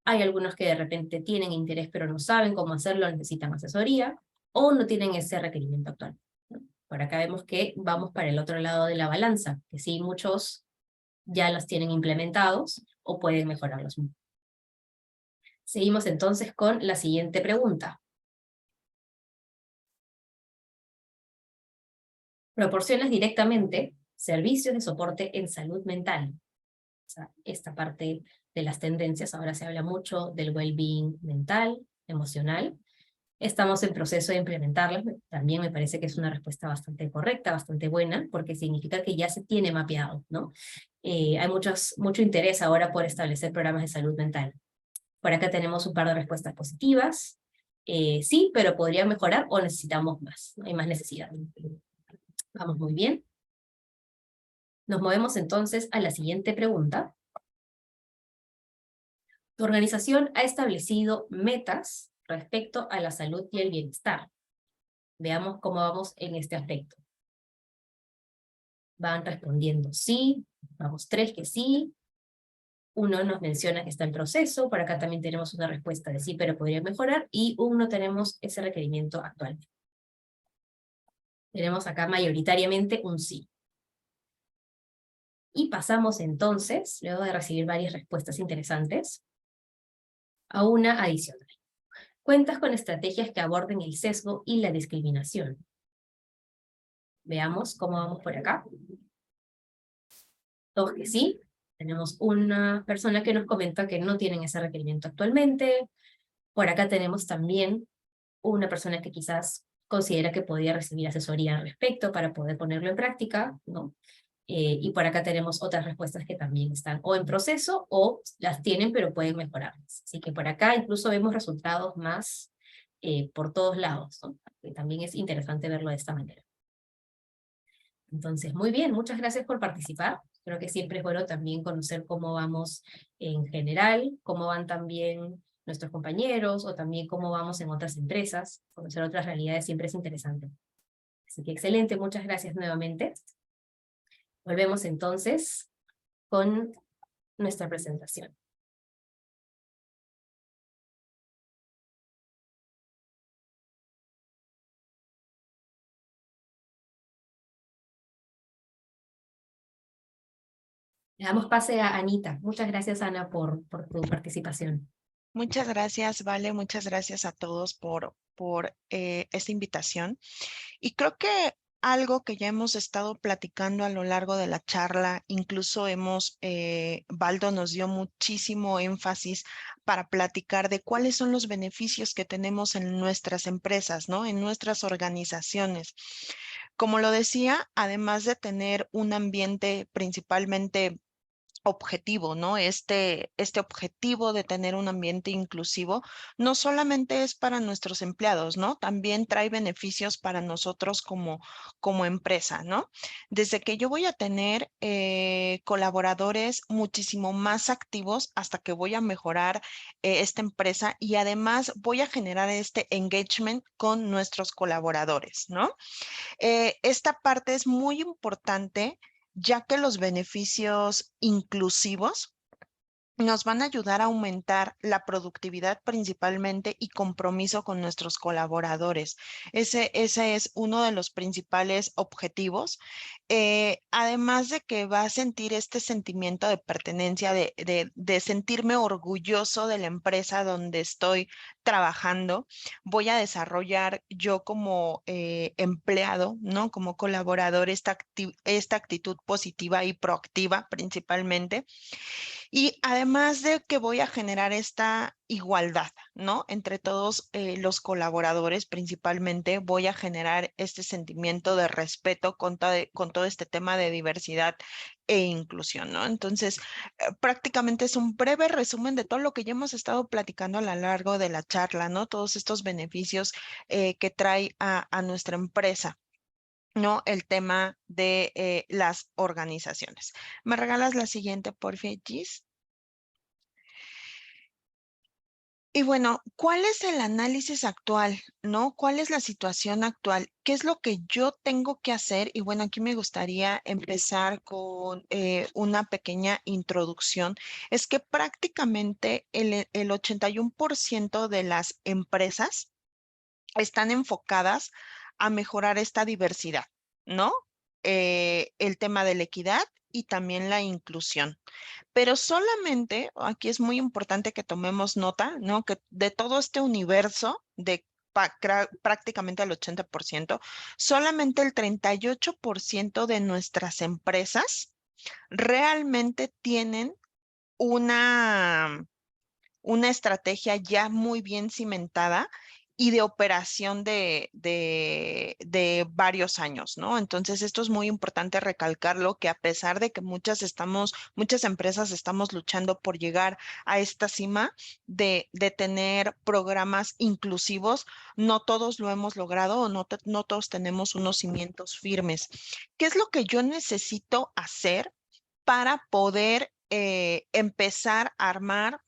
hay algunos que de repente tienen interés pero no saben cómo hacerlo, necesitan asesoría, o no tienen ese requerimiento actual, ¿no? Por acá vemos que vamos para el otro lado de la balanza, que sí, muchos ya los tienen implementados o pueden mejorarlos. Seguimos entonces con la siguiente pregunta. Proporcionas directamente servicios de soporte en salud mental. O sea, esta parte de las tendencias, ahora se habla mucho del well-being mental, emocional. Estamos en proceso de implementarlas. También me parece que es una respuesta bastante correcta, bastante buena, porque significa que ya se tiene mapeado, ¿no? Hay mucho interés ahora por establecer programas de salud mental. Por acá tenemos un par de respuestas positivas. Sí, pero podría mejorar o necesitamos más, ¿no? Hay más necesidad. Vamos muy bien. Nos movemos entonces a la siguiente pregunta. Tu organización ha establecido metas respecto a la salud y el bienestar. Veamos cómo vamos en este aspecto. Van respondiendo sí, vamos 3 que sí. 1 nos menciona que está en proceso, por acá también tenemos una respuesta de sí, pero podría mejorar, y 1 tenemos ese requerimiento actual. Tenemos acá mayoritariamente un sí. Y pasamos entonces, luego de recibir varias respuestas interesantes, a una adicional. Cuentas con estrategias que aborden el sesgo y la discriminación. Veamos cómo vamos por acá. 2 que sí. Tenemos una persona que nos comenta que no tienen ese requerimiento actualmente. Por acá tenemos también una persona que quizás considera que podría recibir asesoría al respecto para poder ponerlo en práctica, ¿no? Y por acá tenemos otras respuestas que también están o en proceso o las tienen pero pueden mejorarlas. Así que por acá incluso vemos resultados más por todos lados, ¿no? Que también es interesante verlo de esta manera. Entonces, muy bien, muchas gracias por participar. Creo que siempre es bueno también conocer cómo vamos en general, cómo van también nuestros compañeros, o también cómo vamos en otras empresas. Conocer otras realidades siempre es interesante. Así que excelente, muchas gracias nuevamente. Volvemos entonces con nuestra presentación. Le damos pase a Anita. Muchas gracias, Ana, por tu participación. Muchas gracias, Vale. Muchas gracias a todos por esta invitación. Y creo que algo que ya hemos estado platicando a lo largo de la charla, incluso Valdo nos dio muchísimo énfasis para platicar de cuáles son los beneficios que tenemos en nuestras empresas, ¿no? En nuestras organizaciones. Como lo decía, además de tener un ambiente principalmente objetivo, ¿no? Este objetivo de tener un ambiente inclusivo no solamente es para nuestros empleados, ¿no? También trae beneficios para nosotros como empresa, ¿no? Desde que yo voy a tener colaboradores muchísimo más activos hasta que voy a mejorar esta empresa y además voy a generar este engagement con nuestros colaboradores, ¿no? Esta parte es muy importante ya que los beneficios inclusivos nos van a ayudar a aumentar la productividad principalmente y compromiso con nuestros colaboradores. Ese es uno de los principales objetivos. Además de que va a sentir este sentimiento de pertenencia, de sentirme orgulloso de la empresa donde estoy trabajando, voy a desarrollar yo como empleado, ¿no? Como colaborador, esta actitud positiva y proactiva principalmente. Y además de que voy a generar esta igualdad, ¿no? Entre todos los colaboradores, principalmente voy a generar este sentimiento de respeto con todo este tema de diversidad e inclusión, ¿no? Entonces, prácticamente es un breve resumen de todo lo que ya hemos estado platicando a lo largo de la charla, ¿no? Todos estos beneficios que trae a nuestra empresa, ¿no? El tema de las organizaciones. ¿Me regalas la siguiente, por favor, Gis? Y bueno, ¿cuál es el análisis actual, no? ¿Cuál es la situación actual? ¿Qué es lo que yo tengo que hacer? Y bueno, aquí me gustaría empezar con una pequeña introducción. Es que prácticamente el 81% de las empresas están enfocadas a mejorar esta diversidad, ¿no? El tema de la equidad y también la inclusión. Pero solamente, aquí es muy importante que tomemos nota, ¿no? Que de todo este universo de prácticamente el 80%, solamente el 38% de nuestras empresas realmente tienen una estrategia ya muy bien cimentada y de operación de varios años, ¿no? Entonces, esto es muy importante recalcarlo, que a pesar de que muchas empresas estamos luchando por llegar a esta cima de tener programas inclusivos, no todos lo hemos logrado o no todos tenemos unos cimientos firmes. ¿Qué es lo que yo necesito hacer para poder empezar a armar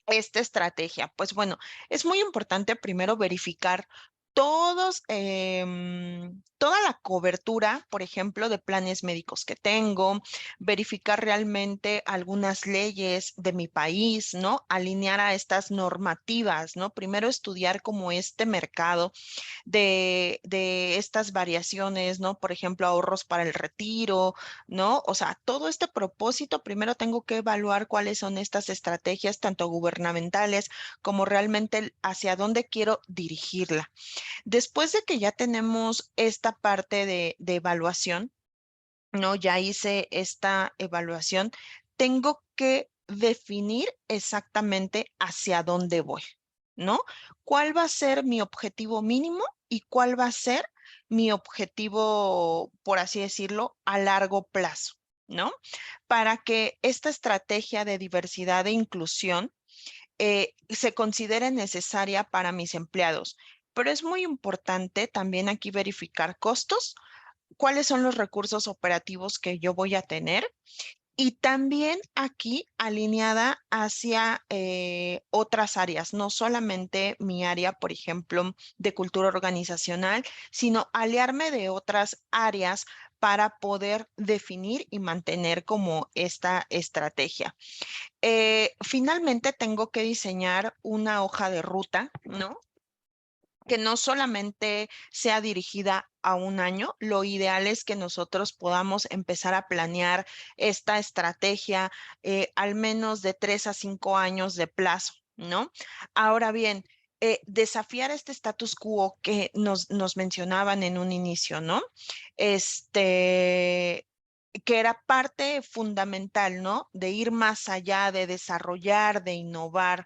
esta estrategia? Pues bueno, es muy importante primero verificar toda la cobertura, por ejemplo, de planes médicos que tengo, verificar realmente algunas leyes de mi país, ¿no? Alinear a estas normativas, ¿no? Primero estudiar como este mercado de estas variaciones, ¿no? Por ejemplo, ahorros para el retiro, ¿no? O sea, todo este propósito, primero tengo que evaluar cuáles son estas estrategias, tanto gubernamentales como realmente hacia dónde quiero dirigirla. Después de que ya tenemos esta parte de evaluación, ¿no? Ya hice esta evaluación, tengo que definir exactamente hacia dónde voy, ¿no? ¿Cuál va a ser mi objetivo mínimo y cuál va a ser mi objetivo, por así decirlo, a largo plazo, ¿no? Para que esta estrategia de diversidad e inclusión se considere necesaria para mis empleados. Pero es muy importante también aquí verificar costos, cuáles son los recursos operativos que yo voy a tener Y también aquí alineada hacia otras áreas, no solamente mi área, por ejemplo, de cultura organizacional, sino aliarme de otras áreas para poder definir y mantener como esta estrategia. Finalmente tengo que diseñar una hoja de ruta, ¿no? Que no solamente sea dirigida a un año, lo ideal es que nosotros podamos empezar a planear esta estrategia al menos de 3 a 5 años de plazo, ¿no? Ahora bien, desafiar este status quo que nos mencionaban en un inicio, ¿no? Que era parte fundamental, ¿no? De ir más allá, de desarrollar, de innovar.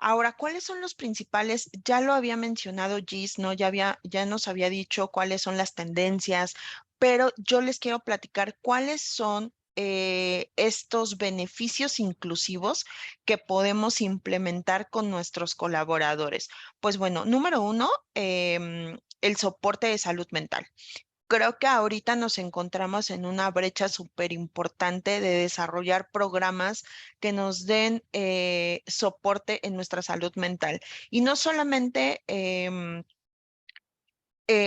Ahora, ¿cuáles son los principales? Ya lo había mencionado Gis, ¿no? Ya nos había dicho cuáles son las tendencias, pero yo les quiero platicar cuáles son estos beneficios inclusivos que podemos implementar con nuestros colaboradores. Pues bueno, número uno, el soporte de salud mental. Creo que ahorita nos encontramos en una brecha súper importante de desarrollar programas que nos den soporte en nuestra salud mental. Y no solamente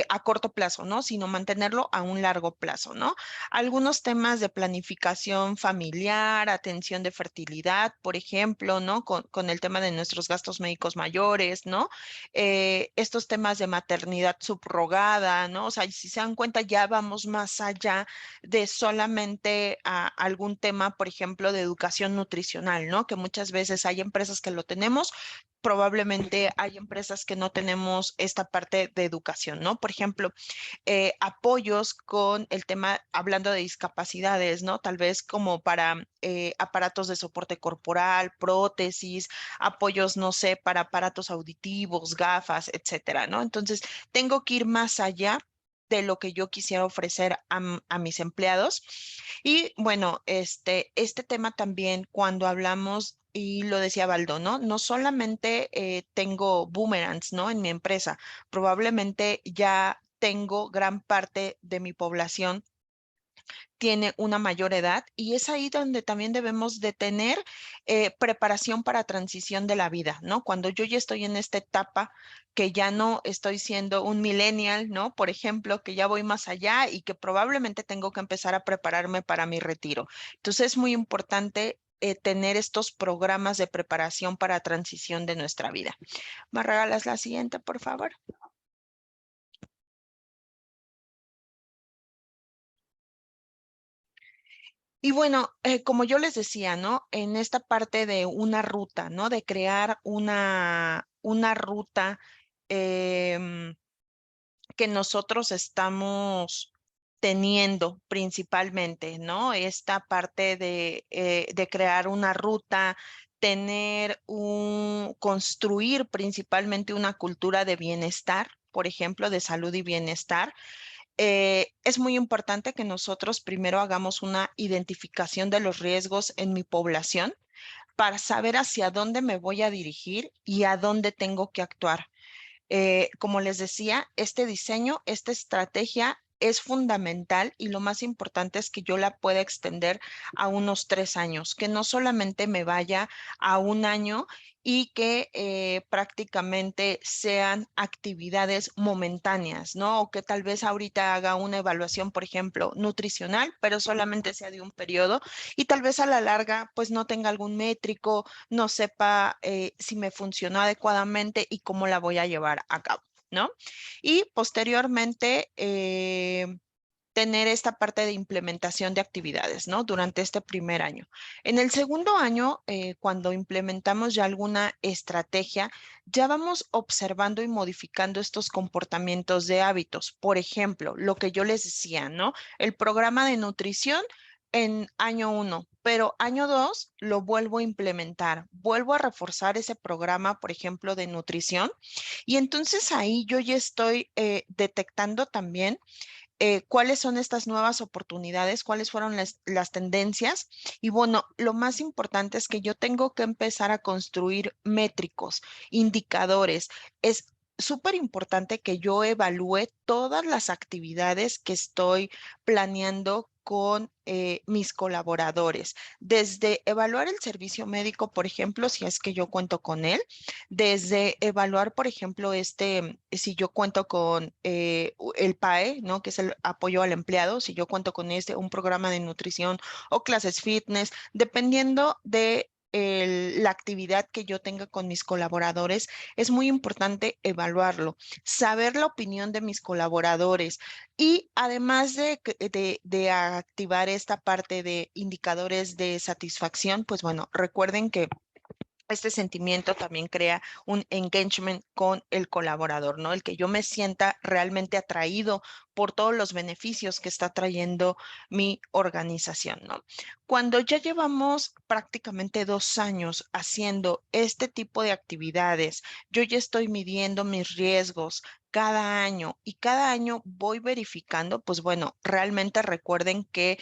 a corto plazo, ¿no? Sino mantenerlo a un largo plazo, ¿no? Algunos temas de planificación familiar, atención de fertilidad, por ejemplo, ¿no? Con el tema de nuestros gastos médicos mayores, ¿no? Estos temas de maternidad subrogada, ¿no? O sea, si se dan cuenta, ya vamos más allá de solamente algún tema, por ejemplo, de educación nutricional, ¿no? Que muchas veces hay empresas que lo tenemos, probablemente hay empresas que no tenemos esta parte de educación, ¿no? Por ejemplo, apoyos con el tema, hablando de discapacidades, ¿no? Tal vez como para aparatos de soporte corporal, prótesis, apoyos, no sé, para aparatos auditivos, gafas, etcétera, ¿no? Entonces, tengo que ir más allá de lo que yo quisiera ofrecer a mis empleados. Y bueno, este tema también cuando hablamos, y lo decía Baldo, ¿no? No solamente tengo boomerangs, ¿no? En mi empresa, probablemente ya tengo gran parte de mi población tiene una mayor edad y es ahí donde también debemos de tener preparación para transición de la vida, ¿no? Cuando yo ya estoy en esta etapa que ya no estoy siendo un millennial, ¿no? Por ejemplo, que ya voy más allá y que probablemente tengo que empezar a prepararme para mi retiro. Entonces es muy importante tener estos programas de preparación para transición de nuestra vida. ¿Me regalas la siguiente, por favor? Y bueno, como yo les decía, ¿no? En esta parte de una ruta, ¿no? De crear una ruta em, que nosotros estamos teniendo principalmente, ¿no? Esta parte de crear una ruta, construir principalmente una cultura de bienestar, por ejemplo, de salud y bienestar. Es muy importante que nosotros primero hagamos una identificación de los riesgos en mi población para saber hacia dónde me voy a dirigir y a dónde tengo que actuar. Como les decía, este diseño, esta estrategia es fundamental y lo más importante es que yo la pueda extender a unos 3 años, que no solamente me vaya a un año y que prácticamente sean actividades momentáneas, ¿no? O que tal vez ahorita haga una evaluación, por ejemplo, nutricional, pero solamente sea de un periodo y tal vez a la larga pues no tenga algún métrico, no sepa si me funcionó adecuadamente y cómo la voy a llevar a cabo, ¿no? Y posteriormente, tener esta parte de implementación de actividades, ¿no? Durante este primer año. En el segundo año, cuando implementamos ya alguna estrategia, ya vamos observando y modificando estos comportamientos de hábitos. Por ejemplo, lo que yo les decía, ¿no? El programa de nutrición en año 1, pero año 2 lo vuelvo a implementar, vuelvo a reforzar ese programa, por ejemplo, de nutrición, y entonces ahí yo ya estoy detectando también cuáles son estas nuevas oportunidades, cuáles fueron las tendencias. Y bueno, lo más importante es que yo tengo que empezar a construir métricos, indicadores. Es súper importante que yo evalúe todas las actividades que estoy planeando con mis colaboradores, desde evaluar el servicio médico, por ejemplo, si es que yo cuento con él, desde evaluar, por ejemplo, si yo cuento con el PAE, ¿no? Que es el apoyo al empleado, si yo cuento con un programa de nutrición o clases fitness, dependiendo de la actividad que yo tenga con mis colaboradores, es muy importante evaluarlo, saber la opinión de mis colaboradores y además de activar esta parte de indicadores de satisfacción, pues bueno, recuerden que este sentimiento también crea un engagement con el colaborador, ¿no? El que yo me sienta realmente atraído por todos los beneficios que está trayendo mi organización, ¿no? Cuando ya llevamos prácticamente 2 años haciendo este tipo de actividades, yo ya estoy midiendo mis riesgos cada año y cada año voy verificando, pues bueno, realmente recuerden que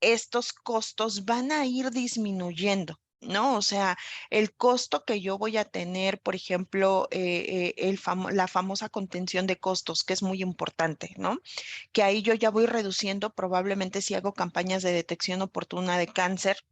estos costos van a ir disminuyendo, ¿no? O sea, el costo que yo voy a tener, por ejemplo, la famosa contención de costos, que es muy importante, ¿no? Que ahí yo ya voy reduciendo, probablemente si hago campañas de detección oportuna de cáncer,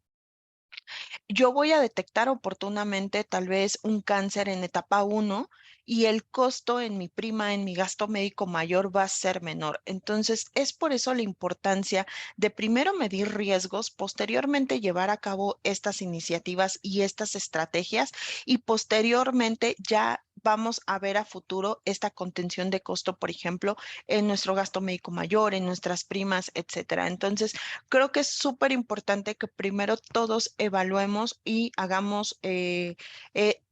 yo voy a detectar oportunamente tal vez un cáncer en etapa 1 y el costo en mi prima, en mi gasto médico mayor va a ser menor. Entonces, es por eso la importancia de primero medir riesgos, posteriormente llevar a cabo estas iniciativas y estas estrategias y posteriormente ya vamos a ver a futuro esta contención de costo, por ejemplo, en nuestro gasto médico mayor, en nuestras primas, etcétera. Entonces, creo que es súper importante que primero todos evaluemos y hagamos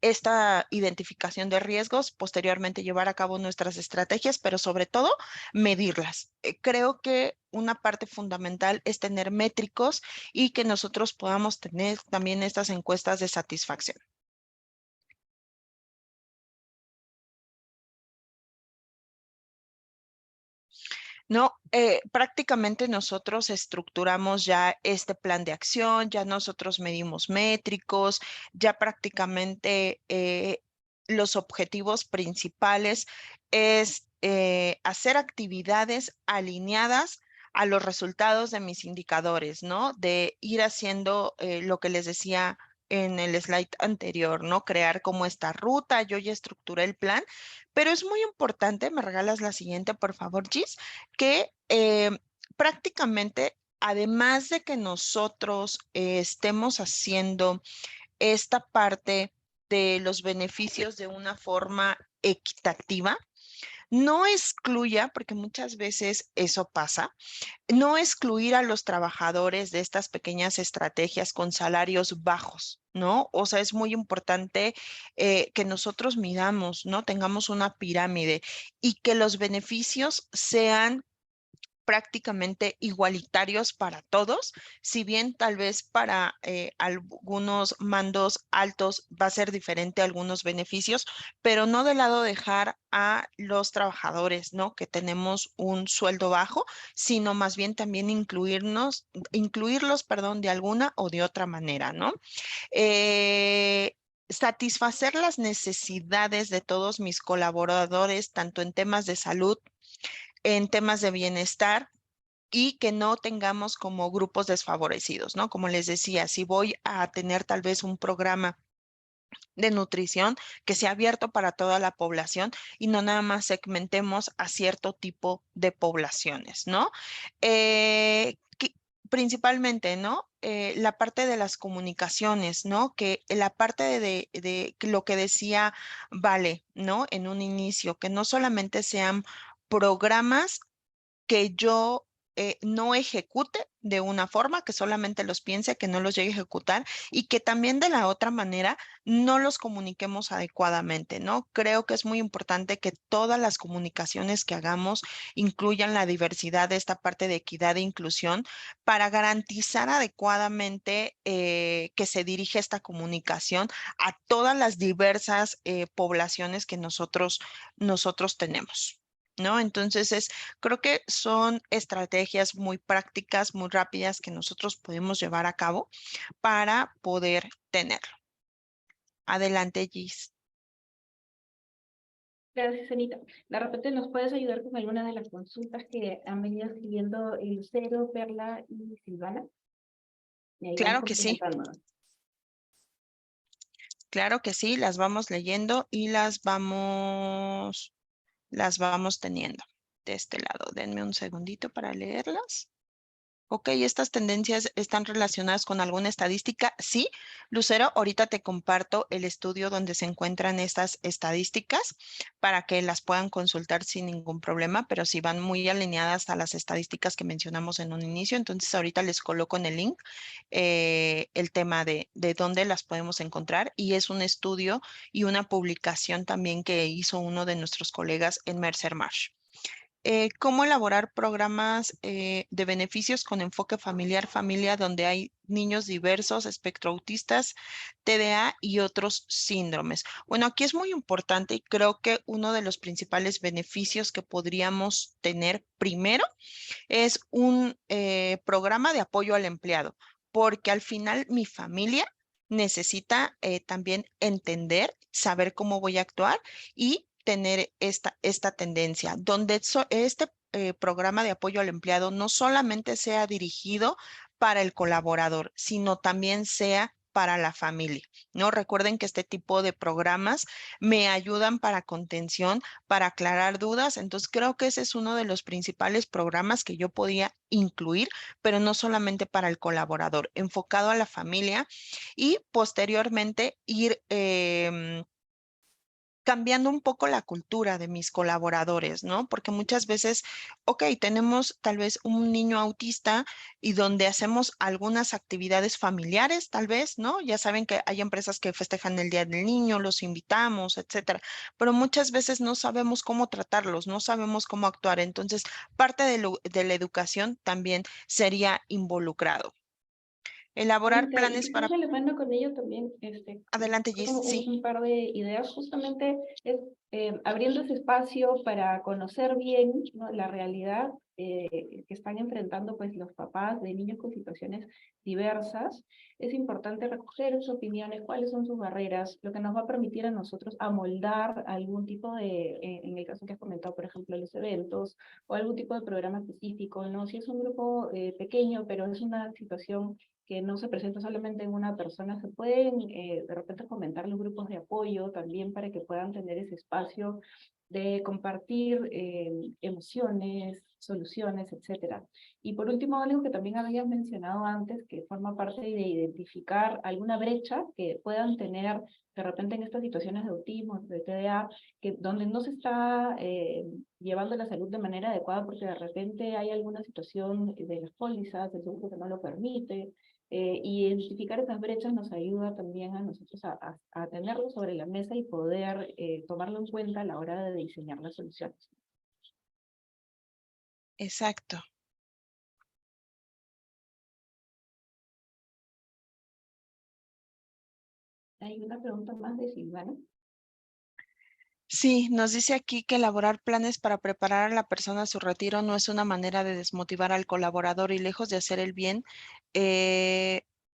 esta identificación de riesgos, posteriormente llevar a cabo nuestras estrategias, pero sobre todo medirlas. Creo que una parte fundamental es tener métricos y que nosotros podamos tener también estas encuestas de satisfacción. No, prácticamente nosotros estructuramos ya este plan de acción, ya nosotros medimos métricos, ya prácticamente los objetivos principales es hacer actividades alineadas a los resultados de mis indicadores, ¿no? De ir haciendo lo que les decía en el slide anterior, ¿no? Crear como esta ruta, yo ya estructuré el plan, pero es muy importante, me regalas la siguiente, por favor, Gis, que prácticamente, además de que nosotros estemos haciendo esta parte de los beneficios de una forma equitativa, no excluya, porque muchas veces eso pasa, no excluir a los trabajadores de estas pequeñas estrategias con salarios bajos, ¿no? O sea, es muy importante que nosotros midamos, ¿no? Tengamos una pirámide y que los beneficios sean prácticamente igualitarios para todos, si bien tal vez para algunos mandos altos va a ser diferente algunos beneficios, pero no de lado dejar a los trabajadores, ¿no? Que tenemos un sueldo bajo, sino más bien también incluirlos, perdón, de alguna o de otra manera, ¿no? Satisfacer las necesidades de todos mis colaboradores, tanto en temas de salud, en temas de bienestar y que no tengamos como grupos desfavorecidos, ¿no? Como les decía, si voy a tener tal vez un programa de nutrición que sea abierto para toda la población y no nada más segmentemos a cierto tipo de poblaciones, ¿no? Principalmente, ¿no? La parte de las comunicaciones, ¿no? Que la parte de lo que decía Vale, ¿no? En un inicio, que no solamente sean programas que yo no ejecute de una forma, que solamente los piense, que no los llegue a ejecutar y que también de la otra manera no los comuniquemos adecuadamente, ¿no? Creo que es muy importante que todas las comunicaciones que hagamos incluyan la diversidad de esta parte de equidad e inclusión para garantizar adecuadamente que se dirige esta comunicación a todas las diversas poblaciones que nosotros tenemos. ¿No? Entonces creo que son estrategias muy prácticas, muy rápidas que nosotros podemos llevar a cabo para poder tenerlo. Adelante, Gis. Gracias, Anita. De repente nos puedes ayudar con alguna de las consultas que han venido escribiendo Lucero, Perla y Silvana. Y ahí vamos Claro que sí, complementando. claro que sí, las vamos leyendo y las vamos teniendo de este lado. Denme un segundito para leerlas. Ok, ¿estas tendencias están relacionadas con alguna estadística? Sí, Lucero, ahorita te comparto el estudio donde se encuentran estas estadísticas para que las puedan consultar sin ningún problema, pero sí van muy alineadas a las estadísticas que mencionamos en un inicio. Entonces, ahorita les coloco en el link el tema de dónde las podemos encontrar y es un estudio y una publicación también que hizo uno de nuestros colegas en Mercer Marsh. ¿Cómo elaborar programas de beneficios con enfoque familiar, donde hay niños diversos, espectro autistas, TDA y otros síndromes? Bueno, aquí es muy importante y creo que uno de los principales beneficios que podríamos tener primero es un programa de apoyo al empleado, porque al final mi familia necesita también entender, saber cómo voy a actuar y tener esta tendencia, donde este programa de apoyo al empleado no solamente sea dirigido para el colaborador, sino también sea para la familia, ¿no? Recuerden que este tipo de programas me ayudan para contención, para aclarar dudas. Entonces, creo que ese es uno de los principales programas que yo podía incluir, pero no solamente para el colaborador, enfocado a la familia y posteriormente ir cambiando un poco la cultura de mis colaboradores, ¿no? Porque muchas veces, ok, tenemos tal vez un niño autista y donde hacemos algunas actividades familiares, tal vez, ¿no? Ya saben que hay empresas que festejan el Día del Niño, los invitamos, etcétera, pero muchas veces no sabemos cómo tratarlos, no sabemos cómo actuar. Entonces, parte de la educación también sería involucrado. Elaborar Anita, y planes quizás para... relevando con ello también, Adelante, Gis, como sí. un par de ideas, justamente es abriendo ese espacio para conocer bien, ¿no?, la realidad que están enfrentando pues los papás de niños con situaciones diversas. Es importante recoger sus opiniones, cuáles son sus barreras, lo que nos va a permitir a nosotros amoldar algún tipo de, en el caso que has comentado, por ejemplo, los eventos, o algún tipo de programa específico, ¿no? Si es un grupo pequeño, pero es una situación que no se presenta solamente en una persona, se pueden de repente fomentar los grupos de apoyo también para que puedan tener ese espacio de compartir emociones, soluciones, etcétera. Y por último, algo que también habías mencionado antes, que forma parte de identificar alguna brecha que puedan tener de repente en estas situaciones de autismo, de TDA, que donde no se está llevando la salud de manera adecuada porque de repente hay alguna situación de las pólizas, del seguro que no lo permite, y identificar esas brechas nos ayuda también a nosotros a tenerlo sobre la mesa y poder tomarlo en cuenta a la hora de diseñar las soluciones. Exacto. Hay una pregunta más de Silvana. Sí, nos dice aquí que elaborar planes para preparar a la persona a su retiro no es una manera de desmotivar al colaborador y lejos de hacer el bien,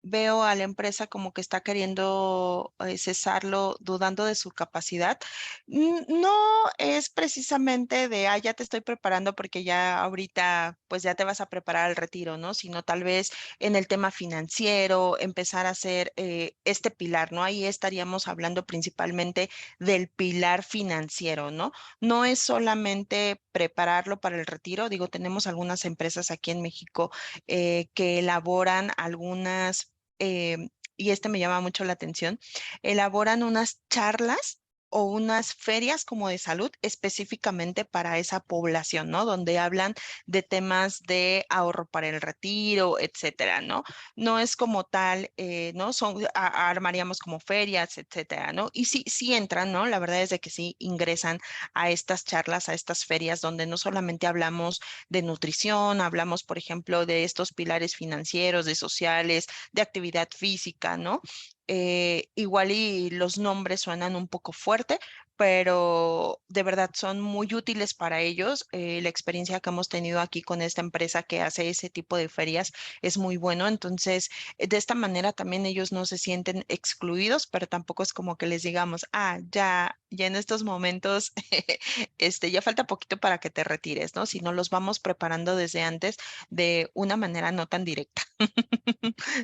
veo a la empresa como que está queriendo cesarlo, dudando de su capacidad. No es precisamente de, ah, ya te estoy preparando porque ya ahorita pues ya te vas a preparar al retiro, ¿no? Sino tal vez en el tema financiero, empezar a hacer este pilar, ¿no? Ahí estaríamos hablando principalmente del pilar financiero, ¿no? No es solamente prepararlo para el retiro. Digo, tenemos algunas empresas aquí en México que elaboran algunas, y este me llama mucho la atención, elaboran unas charlas o unas ferias como de salud específicamente para esa población, ¿no? Donde hablan de temas de ahorro para el retiro, etcétera, ¿no? No es como tal, ¿no? Armaríamos como ferias, etcétera, ¿no? Y sí, sí entran, ¿no? La verdad es de que sí ingresan a estas charlas, a estas ferias, donde no solamente hablamos de nutrición, hablamos, por ejemplo, de estos pilares financieros, de sociales, de actividad física, ¿no? Igual y los nombres suenan un poco fuerte, pero de verdad son muy útiles para ellos. La experiencia que hemos tenido aquí con esta empresa que hace ese tipo de ferias es muy bueno. Entonces, de esta manera también ellos no se sienten excluidos, pero tampoco es como que les digamos, ya en estos momentos, ya falta poquito para que te retires, ¿no? Sino los vamos preparando desde antes de una manera no tan directa.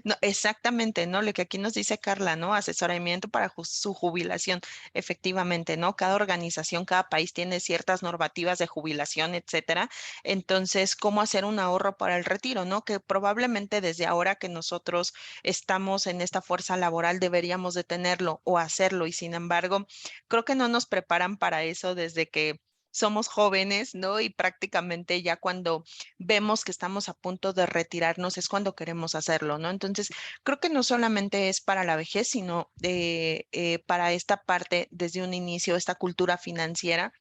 No, exactamente, ¿no? Lo que aquí nos dice Carla, ¿no? Asesoramiento para su jubilación. Efectivamente, ¿no? Cada organización, cada país tiene ciertas normativas de jubilación, etcétera. Entonces, ¿cómo hacer un ahorro para el retiro, ¿no? Que probablemente desde ahora que nosotros estamos en esta fuerza laboral deberíamos de tenerlo o hacerlo, y sin embargo, creo que no nos preparan para eso desde que somos jóvenes, ¿no? Y prácticamente ya cuando vemos que estamos a punto de retirarnos es cuando queremos hacerlo, ¿no? Entonces, creo que no solamente es para la vejez, sino para esta parte desde un inicio, esta cultura financiera.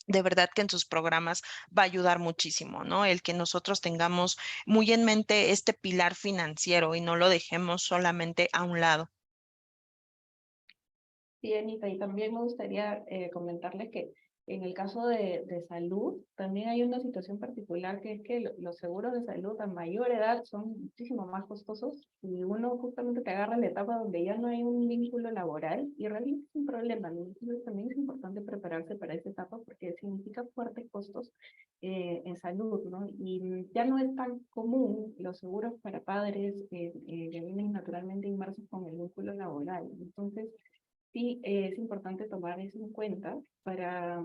De verdad que en sus programas va a ayudar muchísimo, ¿no? El que nosotros tengamos muy en mente este pilar financiero y no lo dejemos solamente a un lado. Sí, Anita, y también me gustaría comentarles que en el caso de salud, también hay una situación particular que es que los seguros de salud a mayor edad son muchísimo más costosos y uno justamente te agarra en la etapa donde ya no hay un vínculo laboral y realmente es un problema, ¿no? Entonces también es importante prepararse para esa etapa porque significa fuertes costos en salud, ¿no? Y ya no es tan común los seguros para padres que vienen naturalmente inmersos con el vínculo laboral. Entonces, sí, es importante tomar eso en cuenta para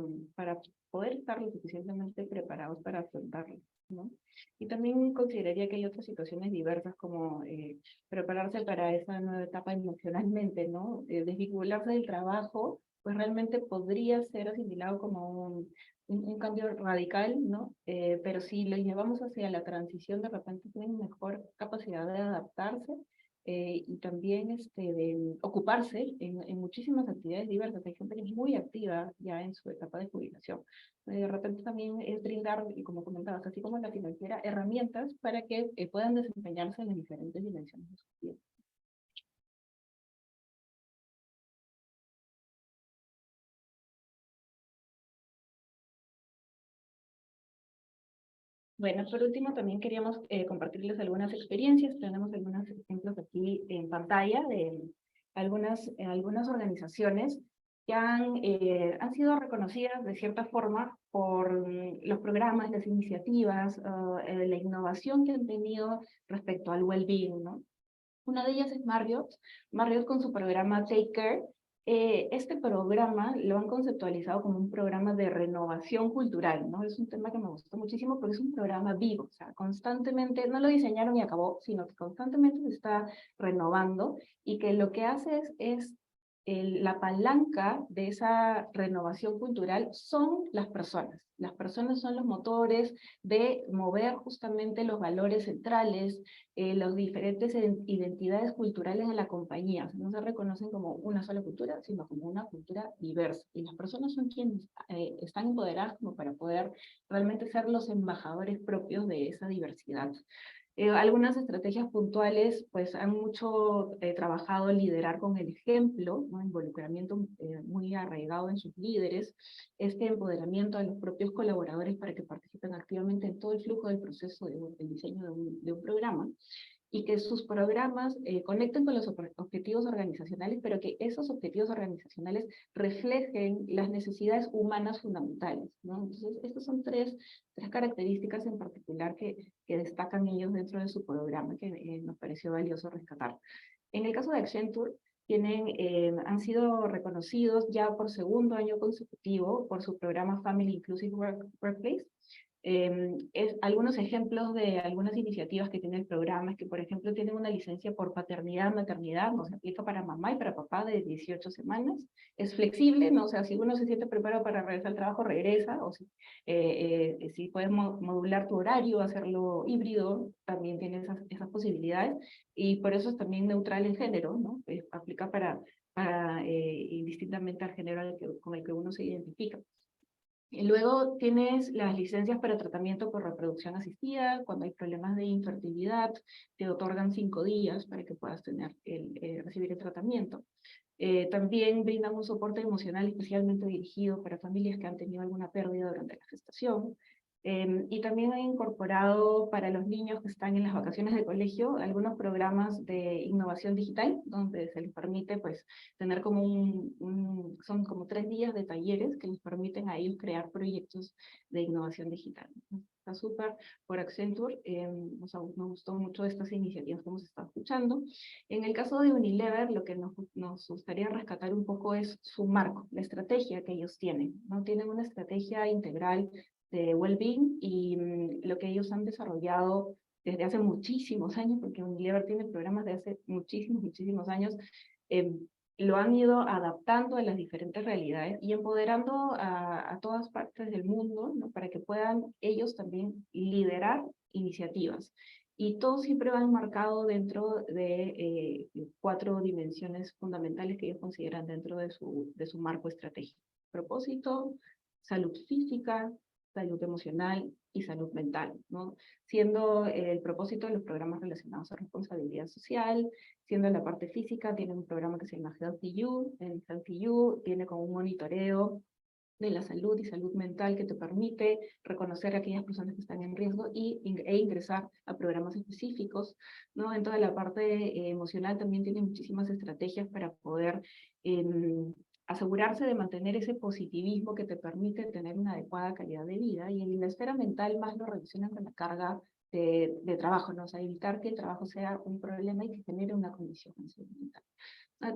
poder estar lo suficientemente preparados para afrontarlo, ¿no? Y también consideraría que hay otras situaciones diversas como prepararse para esa nueva etapa emocionalmente, ¿no? Desvincularse del trabajo, pues realmente podría ser asimilado como un cambio radical, ¿no? Pero si lo llevamos hacia la transición, de repente tienen mejor capacidad de adaptarse y también de ocuparse en muchísimas actividades diversas. Hay gente que es muy activa ya en su etapa de jubilación. De repente también es brindar, y como comentabas, así como en la financiera, herramientas para que puedan desempeñarse en las diferentes dimensiones de su vida. Bueno, por último también queríamos compartirles algunas experiencias. Tenemos algunos ejemplos aquí en pantalla de algunas organizaciones que han sido reconocidas de cierta forma por los programas, las iniciativas, la innovación que han tenido respecto al well-being, ¿no? Una de ellas es Marriott. Marriott con su programa Take Care. Este programa lo han conceptualizado como un programa de renovación cultural, ¿no? Es un tema que me gustó muchísimo porque es un programa vivo, o sea, constantemente, no lo diseñaron y acabó, sino que constantemente se está renovando y que lo que hace es la palanca de esa renovación cultural son las personas. Las personas son los motores de mover justamente los valores centrales, las diferentes identidades culturales de la compañía. O sea, no se reconocen como una sola cultura, sino como una cultura diversa. Y las personas son quienes están empoderadas como para poder realmente ser los embajadores propios de esa diversidad. Algunas estrategias puntuales pues han mucho trabajado liderar con el ejemplo, ¿no? Involucramiento muy arraigado en sus líderes, este empoderamiento de los propios colaboradores para que participen activamente en todo el flujo del proceso del diseño de un programa, y que sus programas conecten con los objetivos organizacionales, pero que esos objetivos organizacionales reflejen las necesidades humanas fundamentales, ¿no? Entonces, estas son tres características en particular que destacan ellos dentro de su programa, que nos pareció valioso rescatar. En el caso de Accenture, han sido reconocidos ya por segundo año consecutivo por su programa Family Inclusive Workplace. Algunos ejemplos de algunas iniciativas que tiene el programa es que, por ejemplo, tienen una licencia por paternidad, maternidad, no se aplica para mamá y para papá de 18 semanas. Es flexible, ¿no? O sea, si uno se siente preparado para regresar al trabajo, regresa, o si puedes modular tu horario, hacerlo híbrido, también tiene esas posibilidades, y por eso es también neutral en género, ¿no? Aplica para indistintamente al género con el que uno se identifica. Y luego tienes las licencias para tratamiento por reproducción asistida. Cuando hay problemas de infertilidad, te otorgan 5 días para que puedas recibir el tratamiento. También brindan un soporte emocional especialmente dirigido para familias que han tenido alguna pérdida durante la gestación. Y también han incorporado para los niños que están en las vacaciones de colegio algunos programas de innovación digital, donde se les permite pues tener como son como 3 días de talleres que les permiten a ellos crear proyectos de innovación digital. Está súper por Accenture, nos gustó mucho estas iniciativas que hemos estado escuchando. En el caso de Unilever, lo que nos gustaría rescatar un poco es su marco, la estrategia que ellos tienen, ¿no? Tienen una estrategia integral de well-being y lo que ellos han desarrollado desde hace muchísimos años, porque Unilever tiene programas de hace muchísimos años, eh, lo han ido adaptando a las diferentes realidades y empoderando a todas partes del mundo, ¿no? Para que puedan ellos también liderar iniciativas. Y todo siempre va enmarcado dentro de 4 dimensiones fundamentales que ellos consideran dentro de su marco estratégico. Propósito, salud física, salud emocional y salud mental, ¿no? Siendo el propósito de los programas relacionados a responsabilidad social, siendo la parte física, tiene un programa que se llama Healthy You. En Healthy You tiene como un monitoreo de la salud y salud mental que te permite reconocer a aquellas personas que están en riesgo e ingresar a programas específicos, ¿no? En toda la parte emocional también tiene muchísimas estrategias para poder asegurarse de mantener ese positivismo que te permite tener una adecuada calidad de vida, y en la esfera mental más lo relacionan con la carga de trabajo, ¿no? O sea, evitar que el trabajo sea un problema y que genere una condición de salud mental.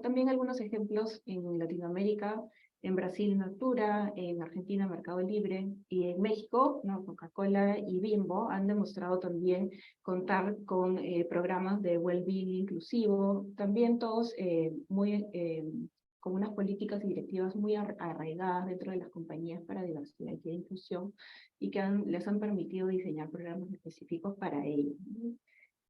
También algunos ejemplos en Latinoamérica: en Brasil Natura, en Argentina Mercado Libre, y en México, ¿no? Coca-Cola y Bimbo han demostrado también contar con programas de well-being inclusivo, también todos con unas políticas y directivas muy arraigadas dentro de las compañías para diversidad y inclusión, y que les han permitido diseñar programas específicos para ello.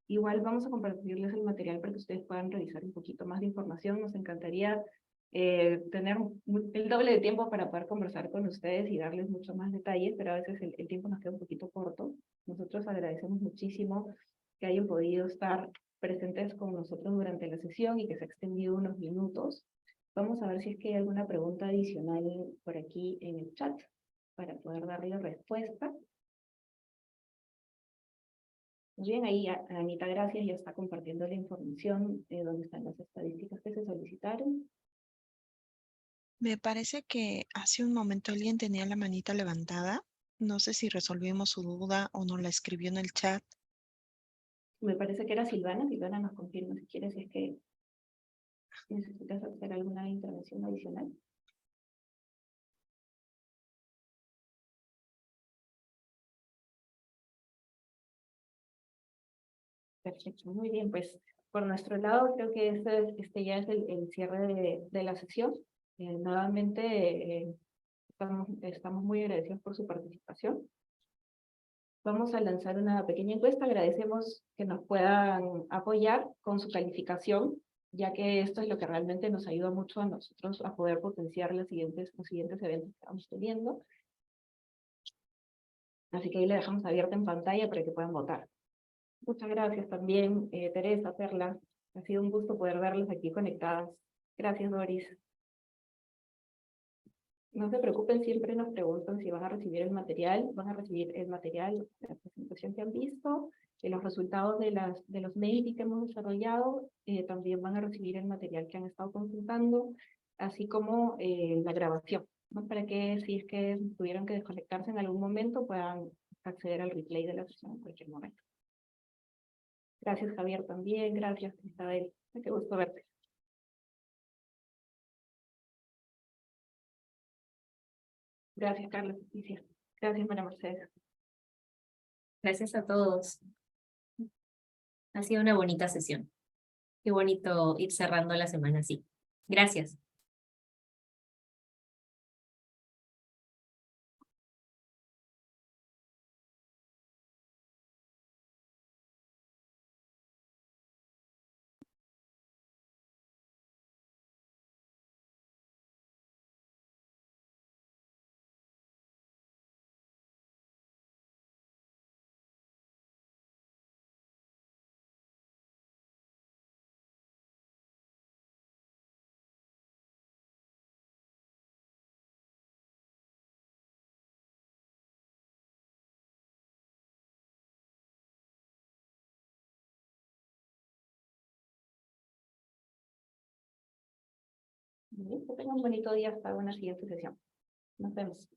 Igual vamos a compartirles el material para que ustedes puedan revisar un poquito más de información. Nos encantaría tener el doble de tiempo para poder conversar con ustedes y darles mucho más detalles, pero a veces el tiempo nos queda un poquito corto. Nosotros agradecemos muchísimo que hayan podido estar presentes con nosotros durante la sesión y que se ha extendido unos minutos. Vamos a ver si es que hay alguna pregunta adicional por aquí en el chat para poder darle respuesta. Muy bien, ahí Anita, gracias, ya está compartiendo la información de dónde están las estadísticas que se solicitaron. Me parece que hace un momento alguien tenía la manita levantada. No sé si resolvimos su duda o no la escribió en el chat. Me parece que era Silvana. Silvana nos confirma si quiere, si es que necesitas hacer alguna intervención adicional. Perfecto, muy bien, pues por nuestro lado creo que este ya es el cierre de la sesión. Nuevamente estamos muy agradecidos por su participación. Vamos a lanzar una pequeña encuesta. Agradecemos que nos puedan apoyar con su calificación, ya que esto es lo que realmente nos ayuda mucho a nosotros a poder potenciar los siguientes eventos que estamos teniendo. Así que ahí le dejamos abierta en pantalla para que puedan votar. Muchas gracias también, Teresa, Perla. Ha sido un gusto poder verlos aquí conectadas. Gracias, Doris. No se preocupen, siempre nos preguntan si van a recibir el material. Van a recibir el material, la presentación que han visto, los resultados de los mails que hemos desarrollado. También van a recibir el material que han estado consultando, así como la grabación, ¿no? Para que si es que tuvieron que desconectarse en algún momento, puedan acceder al replay de la sesión en cualquier momento. Gracias, Javier, también. Gracias, Isabel. Qué gusto verte. Gracias, Carlos. Gracias, María Mercedes. Gracias a todos. Ha sido una bonita sesión. Qué bonito ir cerrando la semana así. Gracias. Que tengan un bonito día hasta una siguiente sesión. Nos vemos.